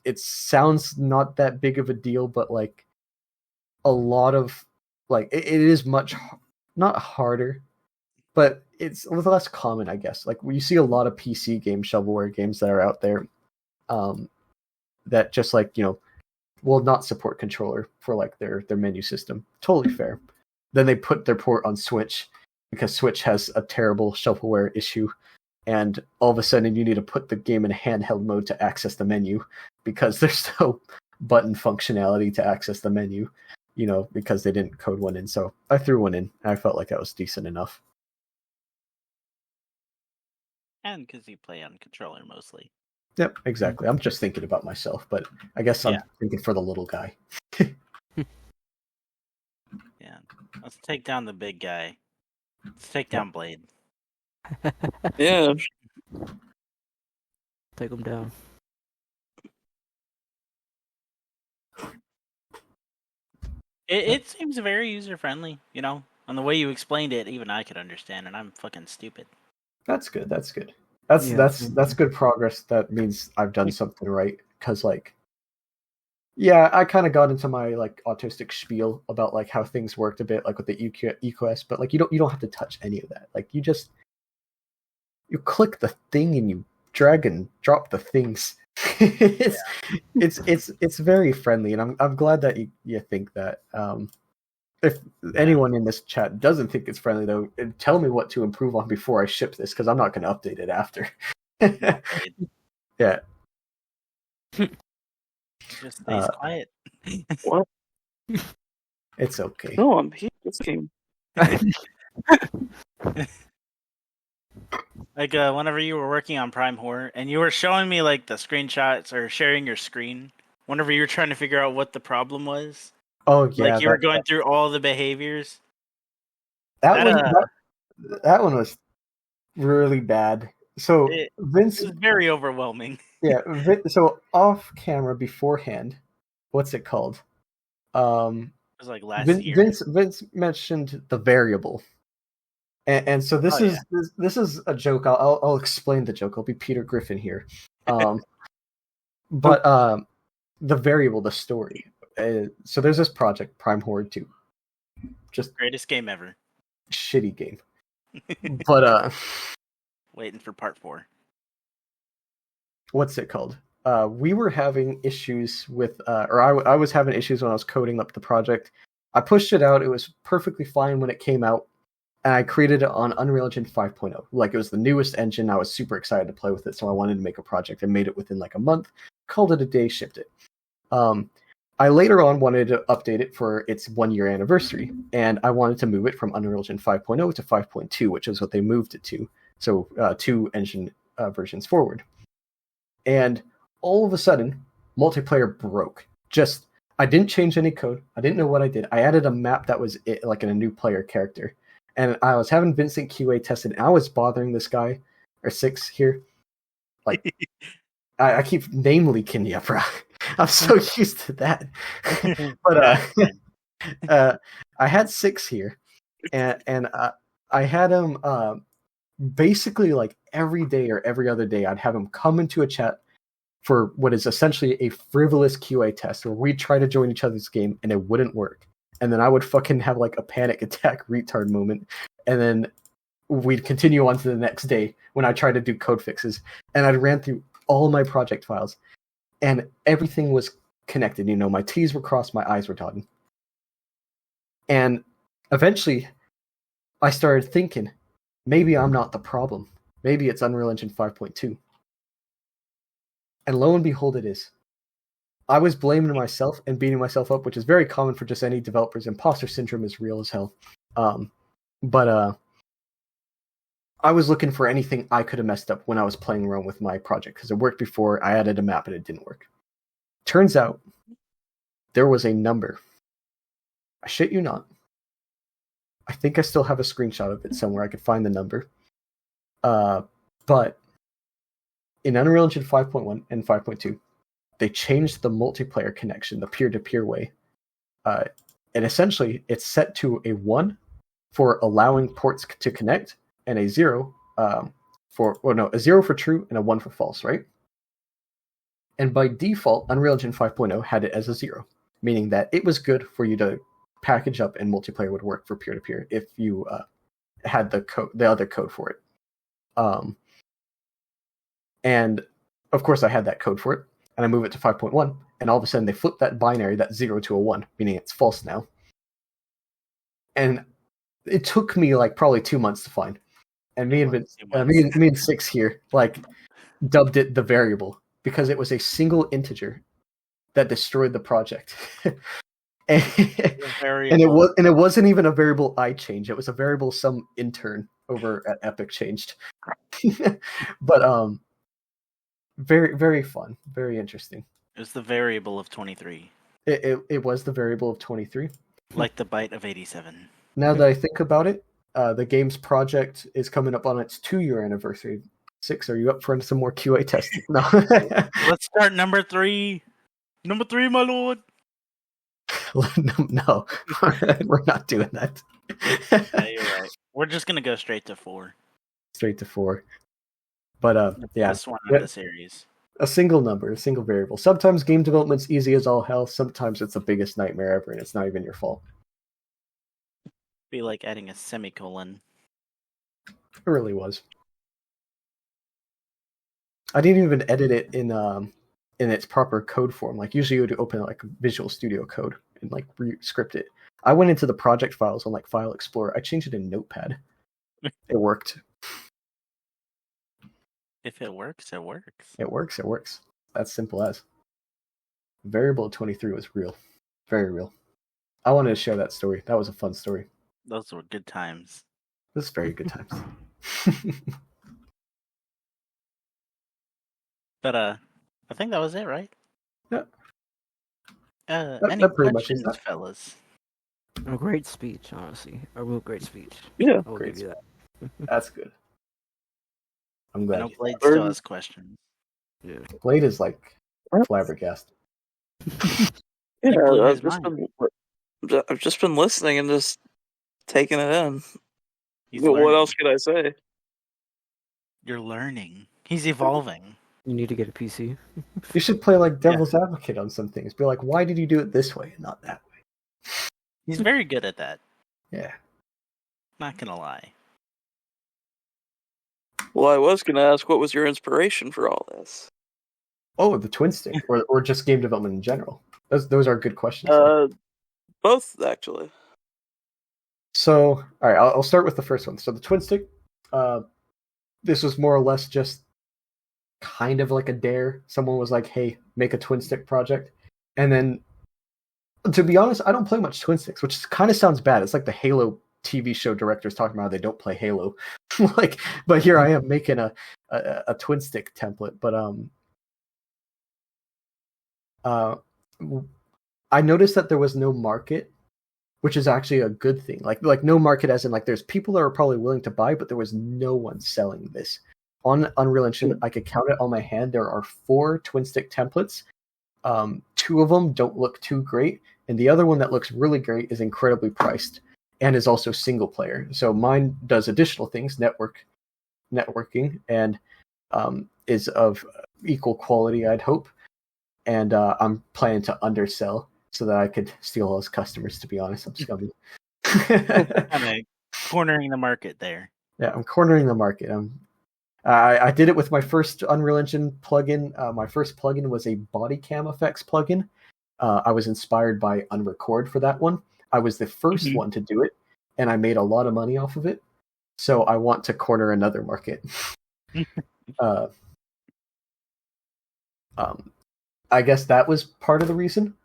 It sounds not that big of a deal, but like a lot of like it is much not harder, but it's less common, I guess. Like you see a lot of PC games, shovelware games that are out there, that just like will not support controller for like their menu system. Totally fair. Then they put their port on Switch because Switch has a terrible shovelware issue, and all of a sudden you need to put the game in handheld mode to access the menu because there's no button functionality to access the menu, because they didn't code one in. So I threw one in, and I felt like that was decent enough. and because you play on controller mostly. Yep, exactly. I'm just thinking about myself, but I guess I'm thinking for the little guy. Yeah, let's take down the big guy. Let's take down Blade. Yeah. Take him down. It seems very user friendly, and the way you explained it, even I could understand, and I'm fucking stupid. That's good. That's good. Yeah. That's good progress. That means I've done something right. Because I kind of got into my like autistic spiel about like how things worked a bit, like with the EQS, but like you don't have to touch any of that. Like you click the thing and you drag and drop the things. It's very friendly, and I'm glad that you think that. If anyone in this chat doesn't think it's friendly, though, tell me what to improve on before I ship this, because I'm not going to update it after. Yeah. Just stays quiet. What? It's okay. No, I'm here. This game. Like whenever you were working on Prime Horror, and you were showing me like the screenshots or sharing your screen, whenever you were trying to figure out what the problem was. Oh yeah, Like you were going through all the behaviors. That one was really bad. So Vince was very overwhelming. Yeah, so off camera beforehand, what's it called? It was like last year. Vince mentioned the variable, and so this is a joke. I'll explain the joke. I'll be Peter Griffin here. But the variable, the story. So there's this project, Prime Horde 2. Just greatest game ever. Shitty game. But waiting for part 4. What's it called? We were having issues with, I was having issues when I was coding up the project. I pushed it out. It was perfectly fine when it came out, and I created it on Unreal Engine 5.0. Like, it was the newest engine. I was super excited to play with it, so I wanted to make a project. I made it within like a month, called it a day, shipped it. I later on wanted to update it for its 1-year anniversary, and I wanted to move it from Unreal Engine 5.0 to 5.2, which is what they moved it to. So 2 engine versions forward. And all of a sudden, multiplayer broke. I didn't change any code. I didn't know what I did. I added a map that was like in a new player character. And I was having Vincent QA tested, and I was bothering this guy, or 6 here. Like, I keep name-leaking you, bro. I'm so used to that. But I had 6 here, and I had him basically like every day or every other day. I'd have him come into a chat for what is essentially a frivolous QA test where we'd try to join each other's game and it wouldn't work. And then I would fucking have like a panic attack retard moment. And then we'd continue on to the next day when I tried to do code fixes. And I'd ran through all my project files and everything was connected. My T's were crossed, my I's were dotted. And eventually I started thinking, maybe I'm not the problem. Maybe it's Unreal Engine 5.2. And lo and behold, it is. I was blaming myself and beating myself up, which is very common for just any developers. Imposter syndrome is real as hell. But I was looking for anything I could have messed up when I was playing around with my project, because it worked before. I added a map and it didn't work. Turns out there was a number. I shit you not. I think I still have a screenshot of it somewhere. I could find the number. But in Unreal Engine 5.1 and 5.2, they changed the multiplayer connection, the peer-to-peer way. And essentially, it's set to a 1 for allowing ports to connect, and a 0 a 0 for true and a 1 for false, right? And by default, Unreal Engine 5.0 had it as a 0, meaning that it was good for you to package up and multiplayer would work for peer-to-peer if you had the other code for it. And of course, I had that code for it, and I move it to 5.1, and all of a sudden they flip that binary, that 0 to a 1, meaning it's false now. And it took me like probably 2 months to find. And me and Six here like dubbed it the variable because it was a single integer that destroyed the project. and it wasn't even a variable I changed. It was a variable some intern over at Epic changed. But very, very fun, very interesting. It was the variable of 23. It was the variable of 23. Like the byte of 87. Now that I think about it, the game's project is coming up on its 2-year anniversary. Six, are you up for some more QA testing? No. Let's start number 3. Number 3, my lord. No, we're not doing that. Yeah, you're right. We're just gonna go straight to 4. Straight to 4. But yeah, This one of the series. A single number, a single variable. Sometimes game development's easy as all hell. Sometimes it's the biggest nightmare ever, and it's not even your fault. Be like adding a semicolon. It really was. I didn't even edit it in its proper code form. Like usually you would open like Visual Studio Code and like script it. I went into the project files on like File Explorer. I changed it in Notepad. It worked. If it works, it works. It works. It works. That's simple as. Variable 23 was real. Very real. I wanted to share that story. That was a fun story. Those were good times. It was very good times. But I think that was it, right? Yeah. Any that pretty much is questions, that. fellas? A great speech, honestly. A real great speech. Yeah. I will Great give you that. That's good. I'm I glad. know Blade still has questions. Yeah. Blade is like flabbergasted. Yeah, blew I've his just been listening and just taking it in. He's What learning. else could I say? You're learning. He's evolving. You need to get a PC. You should play like devil's advocate on some things. Be like, why did you do it this way and not that way? He's very good at that. Yeah. Not gonna lie. Well, I was going to ask, what was your inspiration for all this? Oh, the twin stick, or just game development in general. Those are good questions. Both, actually. So, all right, I'll start with the first one. So the twin stick, this was more or less just kind of like a dare. Someone was like, "Hey, make a twin stick project," and then, to be honest, I don't play much twin sticks, which kind of sounds bad. It's like the Halo TV show directors talking about how they don't play Halo, but here I am making a twin stick template. But I noticed that there was no market, which is actually a good thing. Like no market as in like there's people that are probably willing to buy, but there was no one selling this. On Unreal Engine, I could count it on my hand. There are 4 twin stick templates. 2 of them don't look too great, and the other one that looks really great is incredibly priced and is also single player. So mine does additional things, networking, and is of equal quality, I'd hope. And I'm planning to undersell so that I could steal all his customers, to be honest. I'm scummy. Kind of cornering the market there. Yeah, I'm cornering the market. I did it with my first Unreal Engine plugin. My first plugin was a body cam effects plugin. I was inspired by Unrecord for that one. I was the first one to do it, and I made a lot of money off of it. So I want to corner another market. I guess that was part of the reason.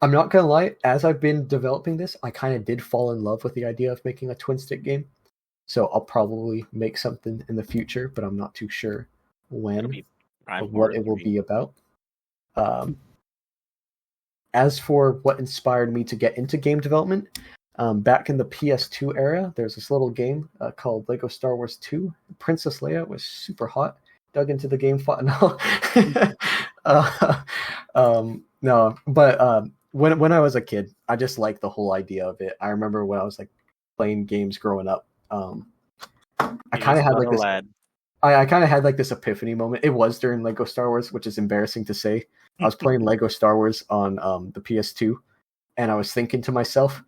I'm not going to lie, as I've been developing this, I kind of did fall in love with the idea of making a twin stick game. So I'll probably make something in the future, but I'm not too sure when or what it will be about. as for what inspired me to get into game development, back in the PS2 era, there's this little game called Lego Star Wars 2. Princess Leia was super hot. Dug into the game, fought no, no. But when I was a kid, I just liked the whole idea of it. I remember when I was like playing games growing up. I kind of had like this. I kind of had like this epiphany moment. It was during Lego Star Wars, which is embarrassing to say. I was playing Lego Star Wars on the PS2, and I was thinking to myself,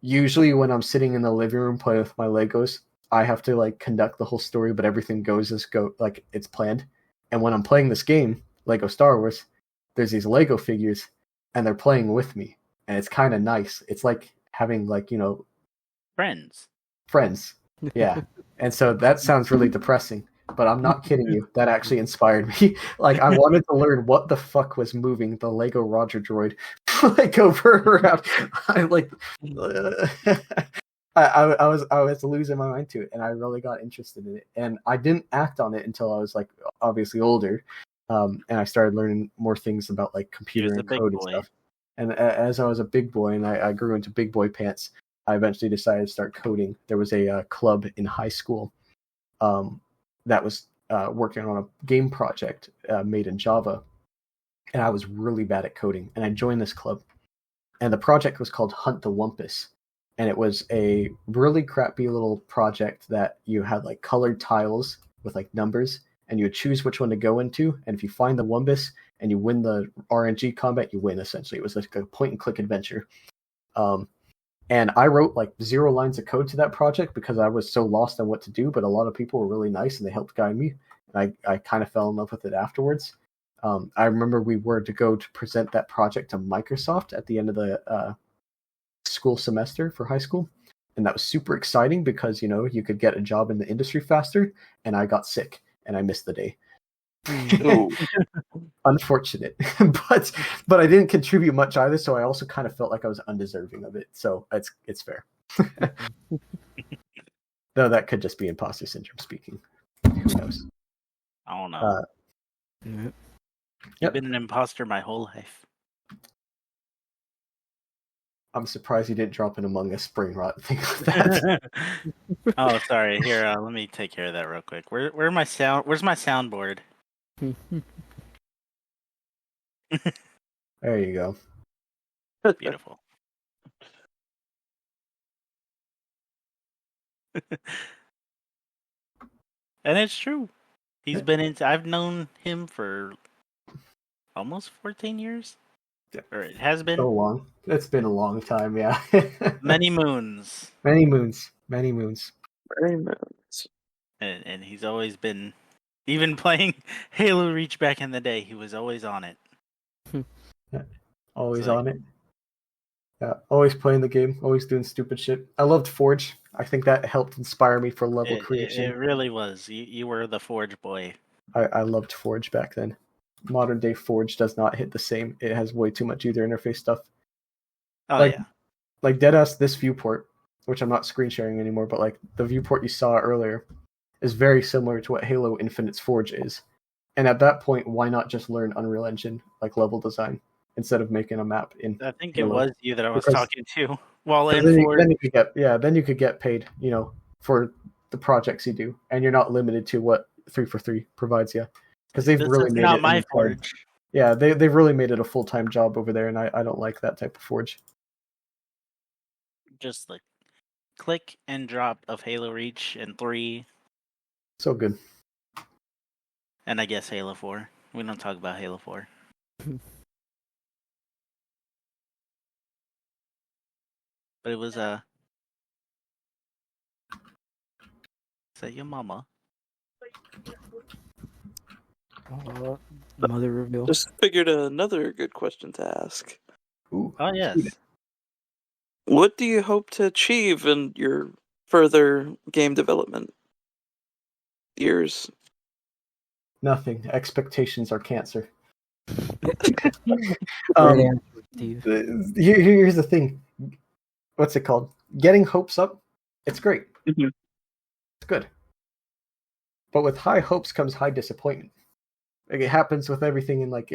usually when I'm sitting in the living room playing with my Legos, I have to like conduct the whole story, but everything goes like it's planned. And when I'm playing this game, Lego Star Wars, there's these Lego figures, and they're playing with me, and it's kind of nice. It's like having like friends. Yeah. And so that sounds really depressing, but I'm not kidding you. That actually inspired me. Like I wanted to learn what the fuck was moving the Lego Roger droid like over around. I was losing my mind to it, and I really got interested in it. And I didn't act on it until I was like obviously older, and I started learning more things about like computer and code and stuff. And as I was a big boy and I grew into big boy pants, I eventually decided to start coding. There was a club in high school that was working on a game project made in Java, and I was really bad at coding. And I joined this club, and the project was called Hunt the Wumpus, and it was a really crappy little project that you had like colored tiles with like numbers, and you would choose which one to go into. And if you find the Wumpus and you win the RNG combat, you win. Essentially, it was like a point and click adventure. And I wrote like 0 lines of code to that project because I was so lost on what to do, but a lot of people were really nice and they helped guide me. And I kind of fell in love with it afterwards. I remember we were to go to present that project to Microsoft at the end of the school semester for high school. And that was super exciting because, you could get a job in the industry faster. And I got sick and I missed the day. Unfortunate, but I didn't contribute much either, so I also kind of felt like I was undeserving of it. So it's fair. Though that could just be imposter syndrome speaking. Who knows? I don't know. Yep. I've been an imposter my whole life. I'm surprised you didn't drop an Among Us spring rot thing like that. Oh, sorry. Here, let me take care of that real quick. Where's my soundboard? There you go. Beautiful. And it's true. I've known him for almost 14 years. Or it has been. So long. It's been a long time, yeah. Many moons. Many moons. Very moons. And he's always been, even playing Halo Reach back in the day, he was always on it. Always on it. Yeah, always playing the game, always doing stupid shit. I loved Forge. I think that helped inspire me for level creation. It really was. You were the Forge boy. I loved Forge back then. Modern day Forge does not hit the same. It has way too much user interface stuff. Oh, yeah. Like deadass, this viewport, which I'm not screen sharing anymore, but like the viewport you saw earlier is very similar to what Halo Infinite's Forge is. And at that point, why not just learn Unreal Engine, like level design, instead of making a map in I think Halo? It was you that I was talking to. While then you could get paid, for the projects you do, and you're not limited to what 343 provides you, because they've really made not it my Forge. Yeah, they've really made it a full-time job over there, and I don't like that type of Forge. Just like click and drop of Halo Reach and 3. So good. And I guess Halo 4. We don't talk about Halo 4. But it was Is that your mama? Mother reveal. Just figured another good question to ask. Ooh, Oh, yes. What do you hope to achieve in your further game development years? Nothing. Expectations are cancer. Here's the thing. What's it called? Getting hopes up. It's great. Mm-hmm. It's good. But with high hopes comes high disappointment. Like it happens with everything in like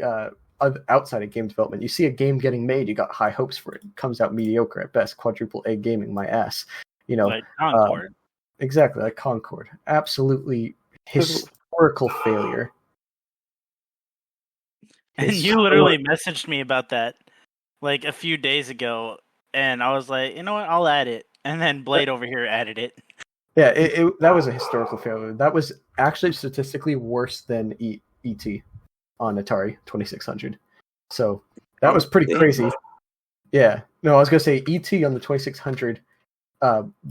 outside of game development. You see a game getting made, you got high hopes for it. It comes out mediocre at best. Quadruple A gaming, my ass. Like Concord. Exactly, like Concord. Absolutely historical failure. And you literally messaged me about that like a few days ago, and I was like, you know what, I'll add it. And then Blade over here added it. Yeah, that was a historical failure. That was actually statistically worse than ET on Atari 2600. So that was pretty crazy. Yeah. No, I was going to say ET on the 2600,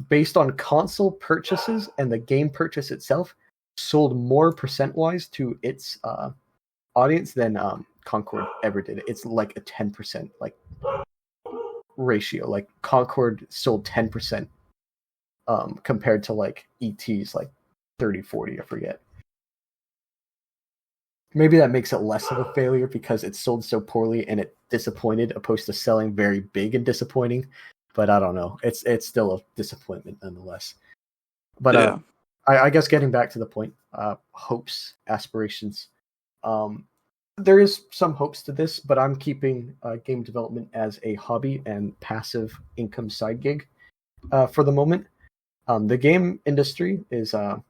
based on console purchases and the game purchase itself, sold more percent-wise to its audience than Concord ever did. It's like a 10% like ratio. Like Concord sold 10% compared to like ET's like 30, 40, I forget. Maybe that makes it less of a failure because it sold so poorly and it disappointed, opposed to selling very big and disappointing. But I don't know. It's still a disappointment nonetheless. But I guess getting back to the point, hopes, aspirations. There is some hopes to this, but I'm keeping game development as a hobby and passive income side gig for the moment. The game industry is a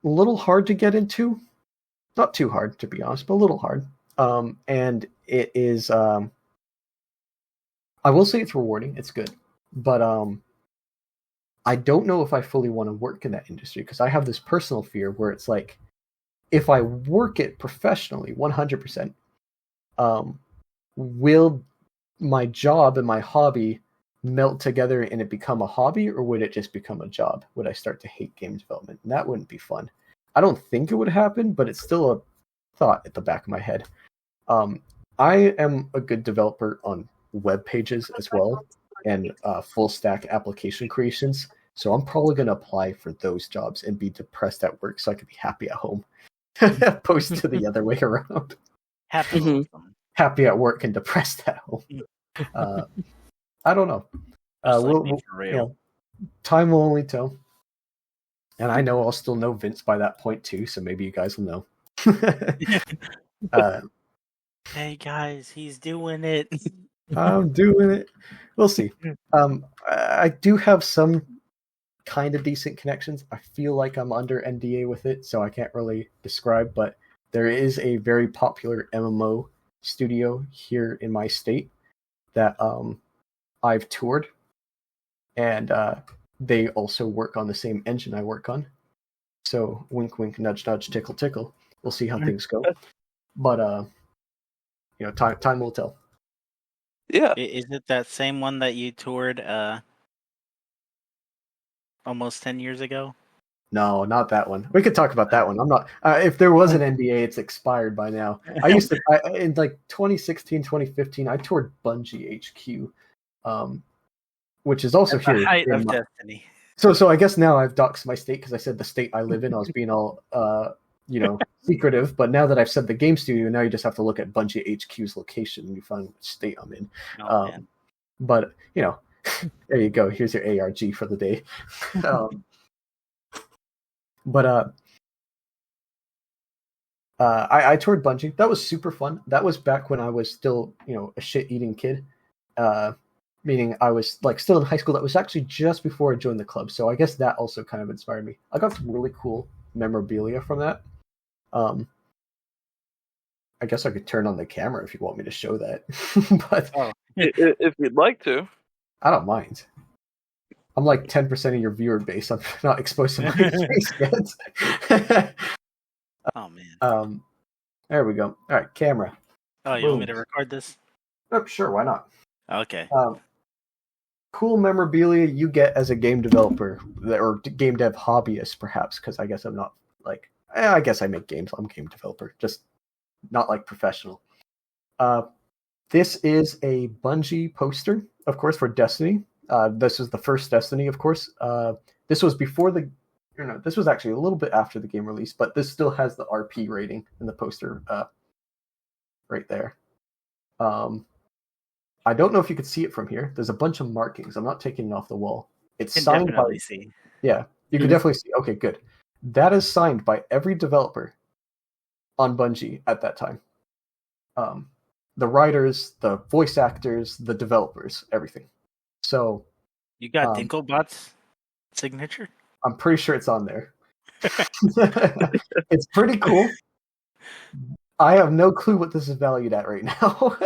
little hard to get into. Not too hard, to be honest, but a little hard. And it is... I will say it's rewarding. It's good. But I don't know if I fully want to work in that industry because I have this personal fear where it's like, if I work it professionally, 100%, will my job and my hobby melt together and it become a hobby, or would it just become a job? Would I start to hate game development? And that wouldn't be fun. I don't think it would happen, but it's still a thought at the back of my head. I am a good developer on web pages as well and full stack application creations. So I'm probably going to apply for those jobs and be depressed at work so I can be happy at home. Opposed to the other way around. Happy at work and depressed at home. I don't know. Time will only tell. And I know I'll still know Vince by that point too, so maybe you guys will know. Hey guys, he's doing it. I'm doing it. We'll see. I do have some kind of decent connections. I feel like I'm under NDA with it, so I can't really describe, but there is a very popular MMO studio here in my state that I've toured, and they also work on the same engine I work on. So wink, wink, nudge, nudge, tickle, tickle. We'll see how things go. But time will tell. Yeah. Is it that same one that you toured almost 10 years ago? No, not that one. We could talk about that one. I'm not. If there was an NDA, it's expired by now. I used to in like 2016, 2015. I toured Bungie HQ, which is also here. The height of Destiny. So I guess now I've doxed my state because I said the state I live in. I was being all secretive. But now that I've said the game studio, now you just have to look at Bungie HQ's location and you find which state I'm in. Man. But there you go. Here's your ARG for the day. I toured Bungie. That was super fun. That was back when I was still, a shit-eating kid. Meaning I was like still in high school. That was actually just before I joined the club. So I guess that also kind of inspired me. I got some really cool memorabilia from that. I guess I could turn on the camera if you want me to show that. But if you'd like to. I don't mind. I'm like 10% of your viewer base. I'm not exposed to my face yet. Oh man. There we go. All right, camera. Oh, you want me to record this? Oh, sure, why not? Okay. Cool memorabilia you get as a game developer or game dev hobbyist, perhaps, because I guess I'm not like. I guess I make games. I'm a game developer, just not like professional. This is a Bungie poster, of course, for Destiny. This is the first Destiny, of course. This was before this was actually a little bit after the game release, but this still has the RP rating in the poster right there. I don't know if you could see it from here. There's a bunch of markings. I'm not taking it off the wall. It's signed by. See. Yeah, you can definitely see. Okay, good. That is signed by every developer on Bungie at that time. the writers, the voice actors, the developers, everything. So You got Dinklebot's signature? I'm pretty sure it's on there. It's pretty cool. I have no clue what this is valued at right now.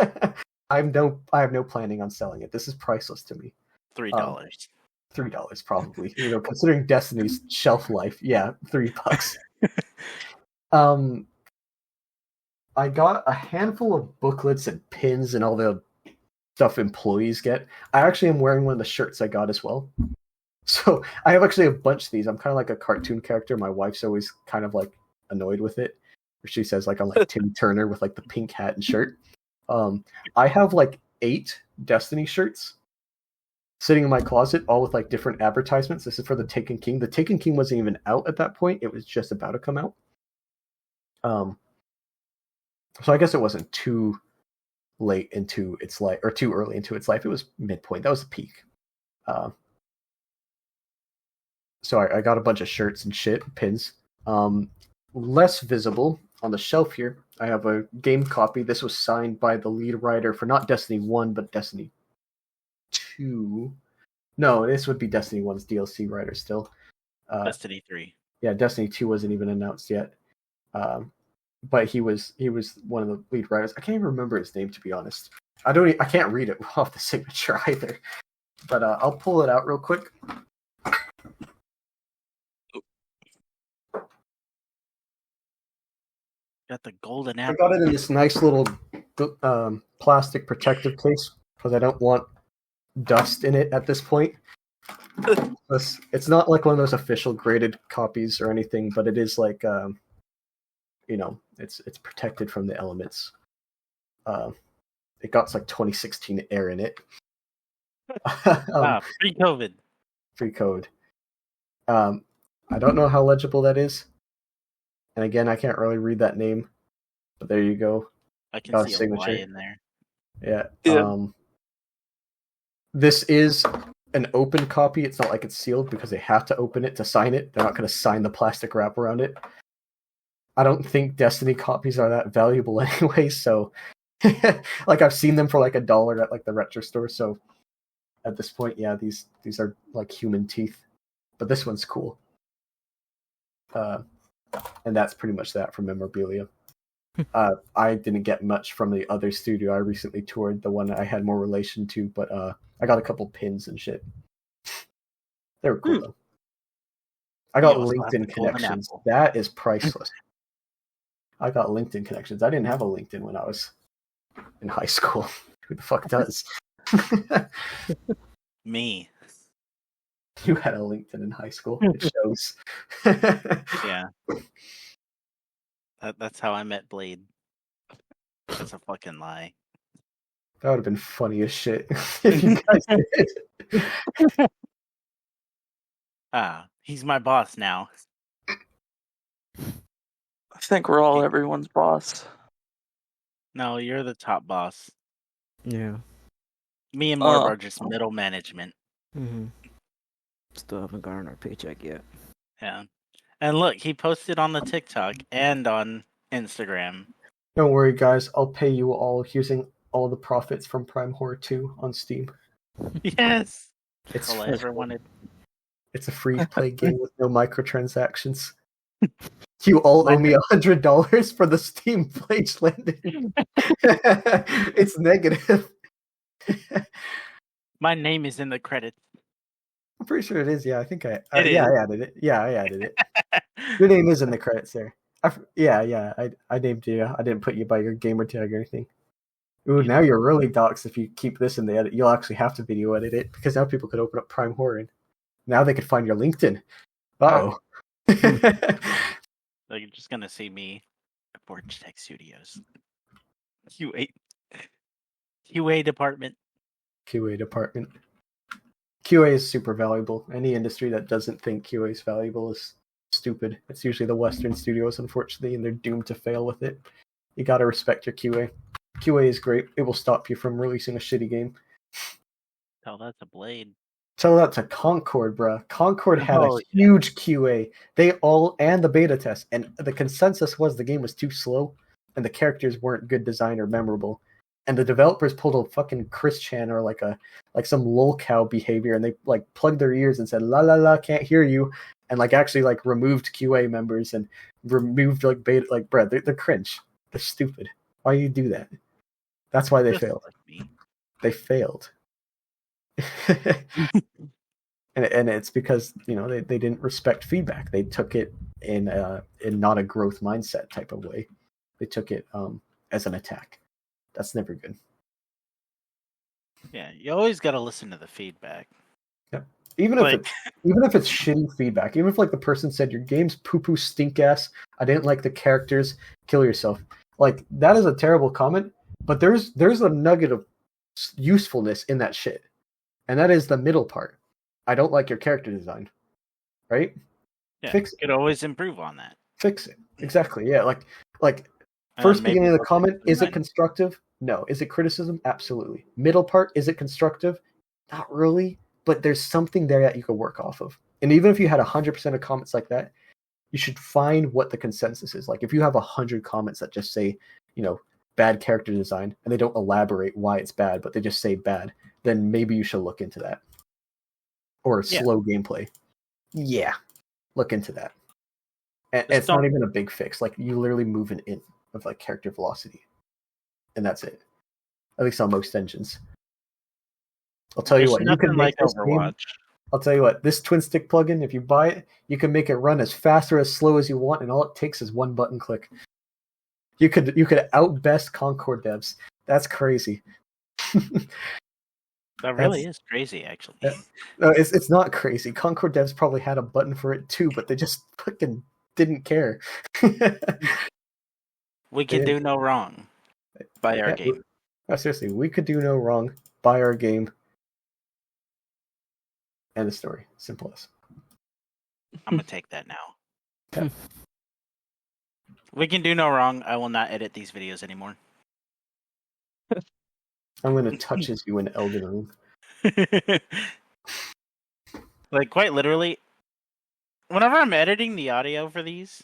I have no planning on selling it. This is priceless to me. $3. $3 probably. Considering Destiny's shelf life, yeah, $3. I got a handful of booklets and pins and all the stuff employees get. I actually am wearing one of the shirts I got as well. So I have actually a bunch of these. I'm kind of like a cartoon character. My wife's always kind of like annoyed with it. She says like I'm like Tim Turner with like the pink hat and shirt. I have like 8 Destiny shirts sitting in my closet, all with like different advertisements. This is for the Taken King. The Taken King wasn't even out at that point. It was just about to come out. So I guess it wasn't too late into its life, or too early into its life. It was midpoint. That was the peak. So I got a bunch of shirts and shit, pins. Less visible on the shelf here, I have a game copy. This was signed by the lead writer for not Destiny 1, but Destiny 2. No, this would be Destiny 1's DLC writer still. Destiny 3. Yeah, Destiny 2 wasn't even announced yet. But he was one of the lead writers. I can't even remember his name, to be honest. I can't read it off the signature either. But I'll pull it out real quick. Got the golden I apple. got it in this nice little plastic protective case because I don't want dust in it at this point. It's not like one of those official graded copies or anything, but it is like it's protected from the elements. It got like 2016 air in it. Pre-COVID. Free code. I don't know how legible that is. And again, I can't really read that name. But there you go. I can see signature. a Y in there. Yeah. This is an open copy. It's not like it's sealed because they have to open it to sign it. They're not going to sign the plastic wrap around it. I don't think Destiny copies are that valuable anyway, so like I've seen them for like $1 at like the retro store, so at this point, yeah, these are like human teeth. But this one's cool. And that's pretty much that for memorabilia. I didn't get much from the other studio I recently toured, the one I had more relation to, but I got a couple pins and shit. They were cool though. I got LinkedIn connections. That is priceless. I got LinkedIn connections. I didn't have a LinkedIn when I was in high school. Who the fuck does? Me. You had a LinkedIn in high school. It shows. Yeah. That's how I met Blade. That's a fucking lie. That would have been funny as shit if you guys did. He's my boss now. I think we're all everyone's boss. No, you're the top boss. Yeah. Me and Morb are just middle management. Mm-hmm. Still haven't gotten our paycheck yet. Yeah. And look, he posted on the TikTok and on Instagram. Don't worry, guys. I'll pay you all using all the profits from Prime Horror 2 on Steam. Yes. It's all I ever wanted. It's a free-to-play game with no microtransactions. You all owe me $100 for the Steam page landing. It's negative. My name is in the credits. I'm pretty sure it is. Yeah, I think I It is. I added it. Yeah, I added it. Your name is in the credits there. I named you. I didn't put you by your gamer tag or anything. Ooh, now you're really doxxed if you keep this in the edit. You'll actually have to video edit it because now people could open up Prime Horror and now they could find your LinkedIn. Uh-oh. Like, you're just gonna see me at Forge Tech Studios. QA department. QA department. QA is super valuable. Any industry that doesn't think QA is valuable is stupid. It's usually the Western studios, unfortunately, and they're doomed to fail with it. You gotta respect your QA. QA is great. It will stop you from releasing a shitty game. Tell that to Blade. Tell that to Concord, bruh. Concord had a huge QA. They all, and the beta test, and the consensus was the game was too slow, and the characters weren't good design or memorable, and the developers pulled a fucking Chris Chan or like some lolcow behavior, and they like plugged their ears and said la la la, can't hear you, and like actually like removed QA members and removed like beta, like bruh, they're cringe, they're stupid. Why do you do that? That's why they Just failed. like me. They failed. And it's because they didn't respect feedback. They took it in not a growth mindset type of way. They took it as an attack. That's never good. Yeah, you always got to listen to the feedback. Yeah. Even if it's shitty feedback, even if like the person said your game's poo poo stink ass, I didn't like the characters, kill yourself. Like that is a terrible comment, but there's a nugget of usefulness in that shit, and that is the middle part. I don't like your character design, right? Yeah, Fix it. You could always improve on that. Fix it. Exactly. Yeah. Like first beginning of the comment, is it constructive? No. Is it criticism? Absolutely. Middle part, is it constructive? Not really, but there's something there that you can work off of. And even if you had 100% of comments like that, you should find what the consensus is. Like if you have 100 comments that just say, bad character design, and they don't elaborate why it's bad, but they just say bad, then maybe you should look into that. Or slow gameplay. Yeah, look into that. And it's not even a big fix. Like you literally move an int of like character velocity, and that's it. At least on most engines. I'll tell you what. You can make this Overwatch. I'll tell you what. This twin stick plugin, if you buy it, you can make it run as fast or as slow as you want, and all it takes is one button click. You could outbest Concord devs. That's crazy. That really is crazy, actually. No, it's not crazy. Concord devs probably had a button for it too, but they just fucking didn't care. We can do no wrong. Buy our game. No, seriously, we could do no wrong. Buy our game. End of story. Simple as. I'm gonna take that now. Yeah. We can do no wrong. I will not edit these videos anymore. I'm gonna touch as you in Elden Ring. Like quite literally, whenever I'm editing the audio for these,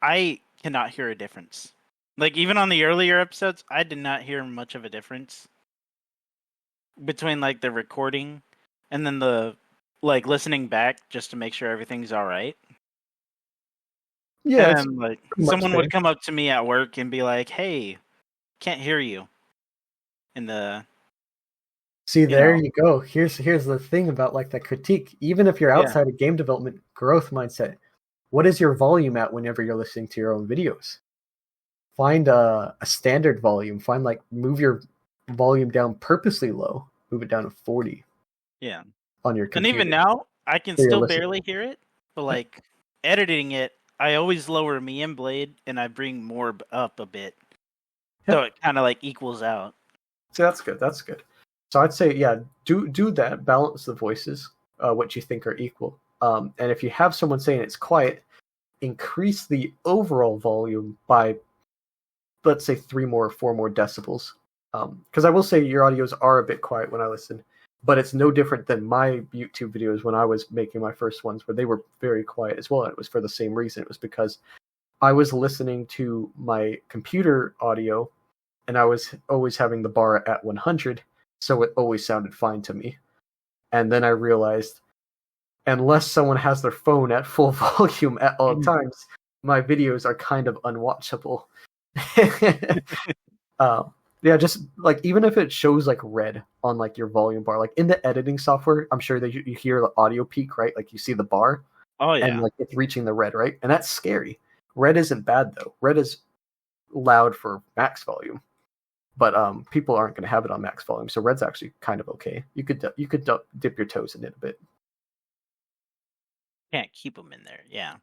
I cannot hear a difference. Like even on the earlier episodes, I did not hear much of a difference between like the recording and then the like listening back just to make sure everything's all right. Yeah, and like someone would come up to me at work and be like, "Hey, can't hear you." In the there you go. Here's the thing about like the critique. Even if you're outside of game development, growth mindset, what is your volume at whenever you're listening to your own videos? Find a standard volume. Find move your volume down purposely low. Move it down to 40. Yeah. On your computer. And even now, I can still barely hear it. But like editing it, I always lower me and Blade, and I bring Morb up a bit, so it kind of like equals out. So that's good. That's good. So I'd say, do that. Balance the voices, what you think are equal. And if you have someone saying it's quiet, increase the overall volume by, let's say, 3 or 4 more decibels. Because I will say your audios are a bit quiet when I listen, but it's no different than my YouTube videos when I was making my first ones, where they were very quiet as well. And it was for the same reason. It was because I was listening to my computer audio, and I was always having the bar at 100, so it always sounded fine to me. And then I realized, unless someone has their phone at full volume at all times, my videos are kind of unwatchable. Just like even if it shows like red on like your volume bar, like in the editing software, I'm sure that you hear the audio peak, right? Like you see the bar, and like it's reaching the red, right? And that's scary. Red isn't bad though. Red is loud for max volume. But people aren't going to have it on max volume, so red's actually kind of okay. You could dip your toes in it a bit. Can't keep them in there, yeah.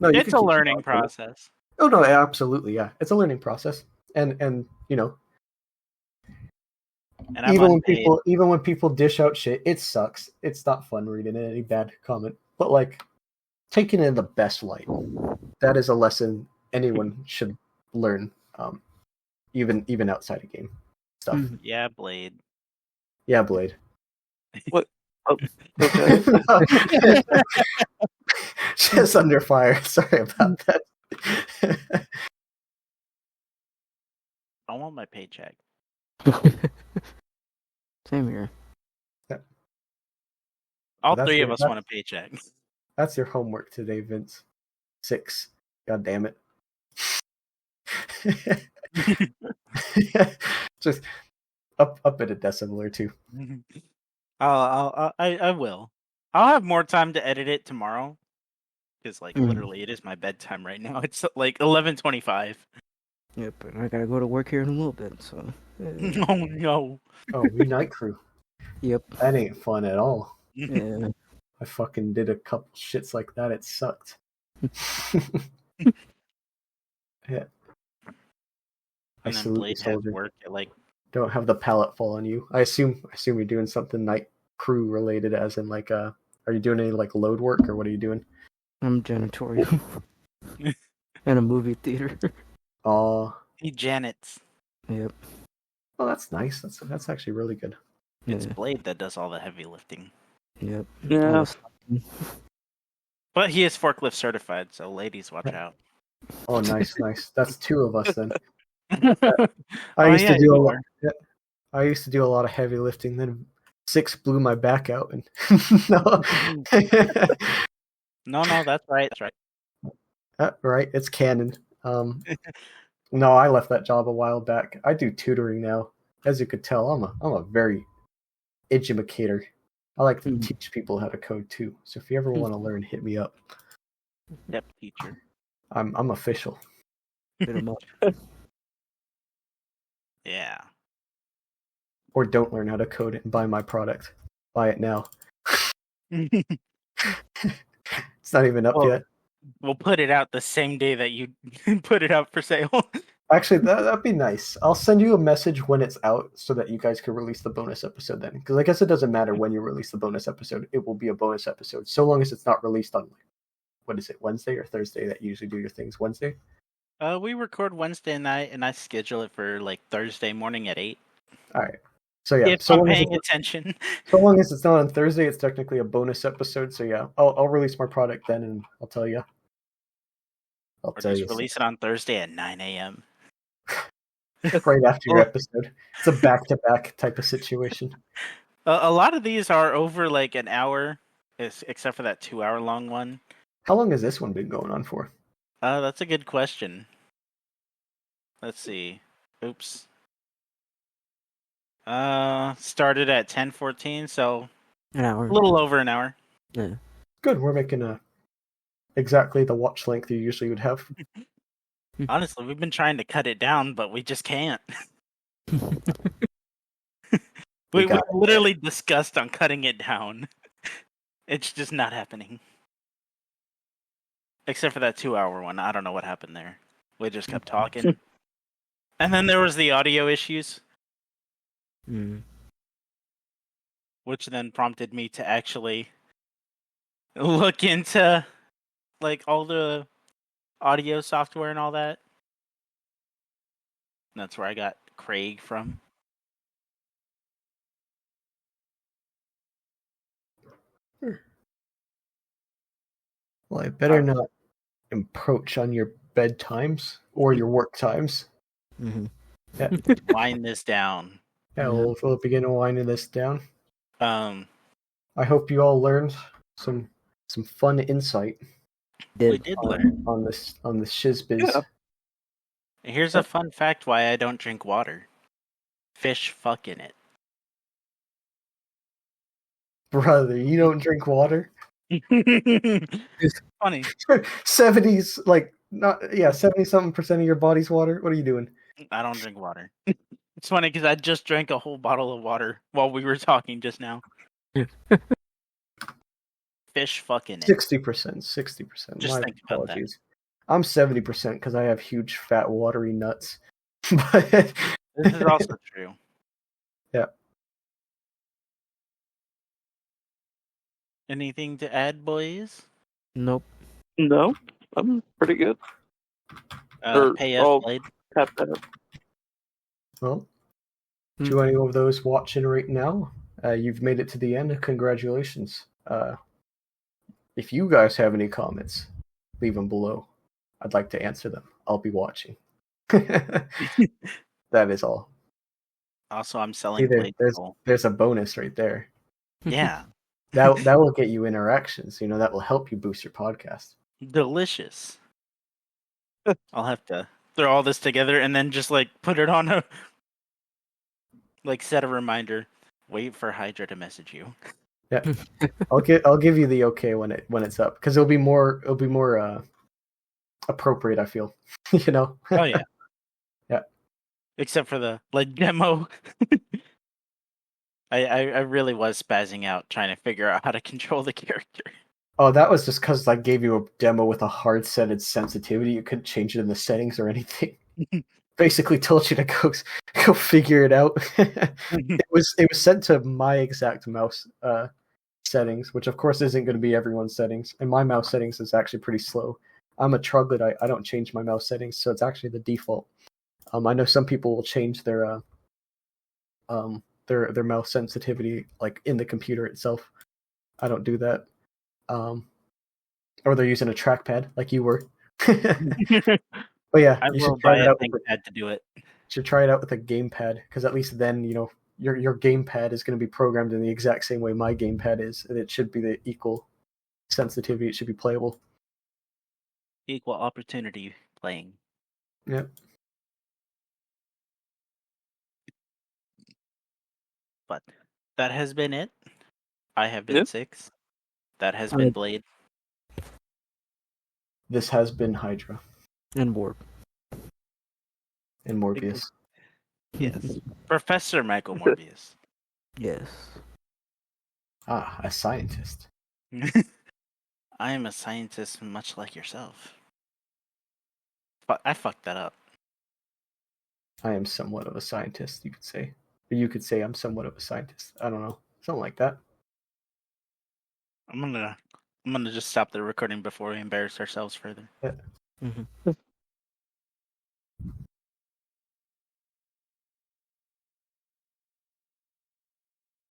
No, it's a learning process. Oh no, absolutely, yeah. It's a learning process, and and even when people dish out shit, it sucks. It's not fun reading any bad comment, but like taking it in the best light. That is a lesson anyone should learn. Even outside of game stuff. Yeah, Blade. Yeah, Blade. What? Oh, okay. Just under fire. Sorry about that. want my paycheck. Same here. All That's three your- of us that's- want a paycheck. That's your homework today, Vince. 6. God damn it. Just up it a decibel or two. I will. I'll have more time to edit it tomorrow. Because literally, it is my bedtime right now. It's like 11:25. Yep, and I gotta go to work here in a little bit, so. Oh no. Oh, we night crew. Yep. That ain't fun at all. Yeah. I fucking did a couple shits like that. It sucked. Yeah. I And then salute the Blade has soldier. work at like Don't have the pallet fall on you. I assume you're doing something night crew related, as in like are you doing any like load work or what are you doing? I'm janitorial. In a movie theater. Oh, he janets. Yep. well, that's nice. That's actually really good. It's Yeah. Blade that does all the heavy lifting. Yep. Yeah. But he is forklift certified, so ladies, watch out. Oh, nice. That's 2 of us then. I I used to do you a lot. are. Yeah, I used to do a lot of heavy lifting. Then 6 blew my back out, and no, No, that's right. That's right. right, it's canon. No, I left that job a while back. I do tutoring now. As you could tell, I'm a very educator. I like to teach people how to code too. So if you ever want to learn, hit me up. Yep, teacher. I'm official. Hit 'em up. Yeah. Or don't learn how to code and buy my product. Buy it now. It's not even up Well, yet. We'll put it out the same day that you put it out for sale. Actually, that'd be nice. I'll send you a message when it's out so that you guys can release the bonus episode then. Because I guess it doesn't matter when you release the bonus episode. It will be a bonus episode. So long as it's not released on, what is it, Wednesday or Thursday that you usually do your things? Wednesday? We record Wednesday night, and I schedule it for like Thursday morning at 8. All right. So yeah, If I'm paying attention. so long as it's not on Thursday, it's technically a bonus episode. So yeah, I'll release my product then, and I'll tell you. Or just release it on Thursday at 9 a.m. right after your episode. It's a back-to-back type of situation. A lot of these are over like an hour, except for that 2-hour long one. How long has this one been going on for? That's a good question. Let's see. Oops. Started at 10:14, so An hour. a little over an hour. Yeah. Good, we're making exactly the watch length you usually would have. Honestly, we've been trying to cut it down, but we just can't. we literally discussed on cutting it down. It's just not happening. Except for that 2-hour one. I don't know what happened there. We just kept talking. And then there was the audio issues, which then prompted me to actually look into like all the audio software and all that. And that's where I got Craig from. Well, I better not encroach on your bedtimes or your work times. Yeah, Wind this down. yeah, we'll begin winding this down. Um, I hope you all learned some fun insight we did learn. on this shizbiz. Yeah. Here's a fun fact why I don't drink water. Fish fuck in it. Brother, you don't drink water? It's funny. 70s, like, not, yeah, 70-something% of your body's water? What are you doing? I don't drink water. It's funny because I just drank a whole bottle of water while we were talking just now. Fish fucking it. 60%. Just My think about that. apologies. I'm 70% because I have huge, fat, watery nuts. But This is also true. yeah. Anything to add, boys? Nope. No, I'm pretty good. Pay I'll us, Blade. tap that. Well, to any of those watching right now, you've made it to the end. Congratulations. If you guys have any comments, leave them below. I'd like to answer them. I'll be watching. That is all. Also, I'm See, selling Blade Soul. there's a bonus right there. Yeah, That will get you interactions. That will help you boost your podcast. delicious. I'll have to throw all this together and then just like put it on a set a reminder. Wait for Hydra to message you. Yeah, I'll give you the okay when it's up, because it'll be more appropriate. I feel, Oh yeah. Yeah. Except for the demo. I really was spazzing out trying to figure out how to control the character. Oh, that was just because I gave you a demo with a hard-setted sensitivity. You couldn't change it in the settings or anything. Basically told you to go figure it out. It was sent to my exact mouse settings, which of course isn't going to be everyone's settings. And my mouse settings is actually pretty slow. I'm a troglodyte. I don't change my mouse settings, so it's actually the default. I know some people will change their mouse sensitivity like in the computer itself. I don't do that. Or they're using a trackpad like you were. But yeah, I you will should try buy it a out. ThinkPad to do it. Should try it out with a gamepad, because at least then your gamepad is going to be programmed in the exact same way my gamepad is, and it should be the equal sensitivity. It should be playable. Equal opportunity playing. Yep. But that has been it. I have been Yep. 6. That has been Blade. This has been Hydra And Warp. and Morbius. Yes. Professor Michael Morbius. Yes. Ah, a scientist. I am a scientist much like yourself. But I fucked that up. I am somewhat of a scientist, you could say. Or you could say I'm somewhat of a scientist. I don't know. Something like that. I'm gonna just stop the recording before we embarrass ourselves further. Yeah. Mhm.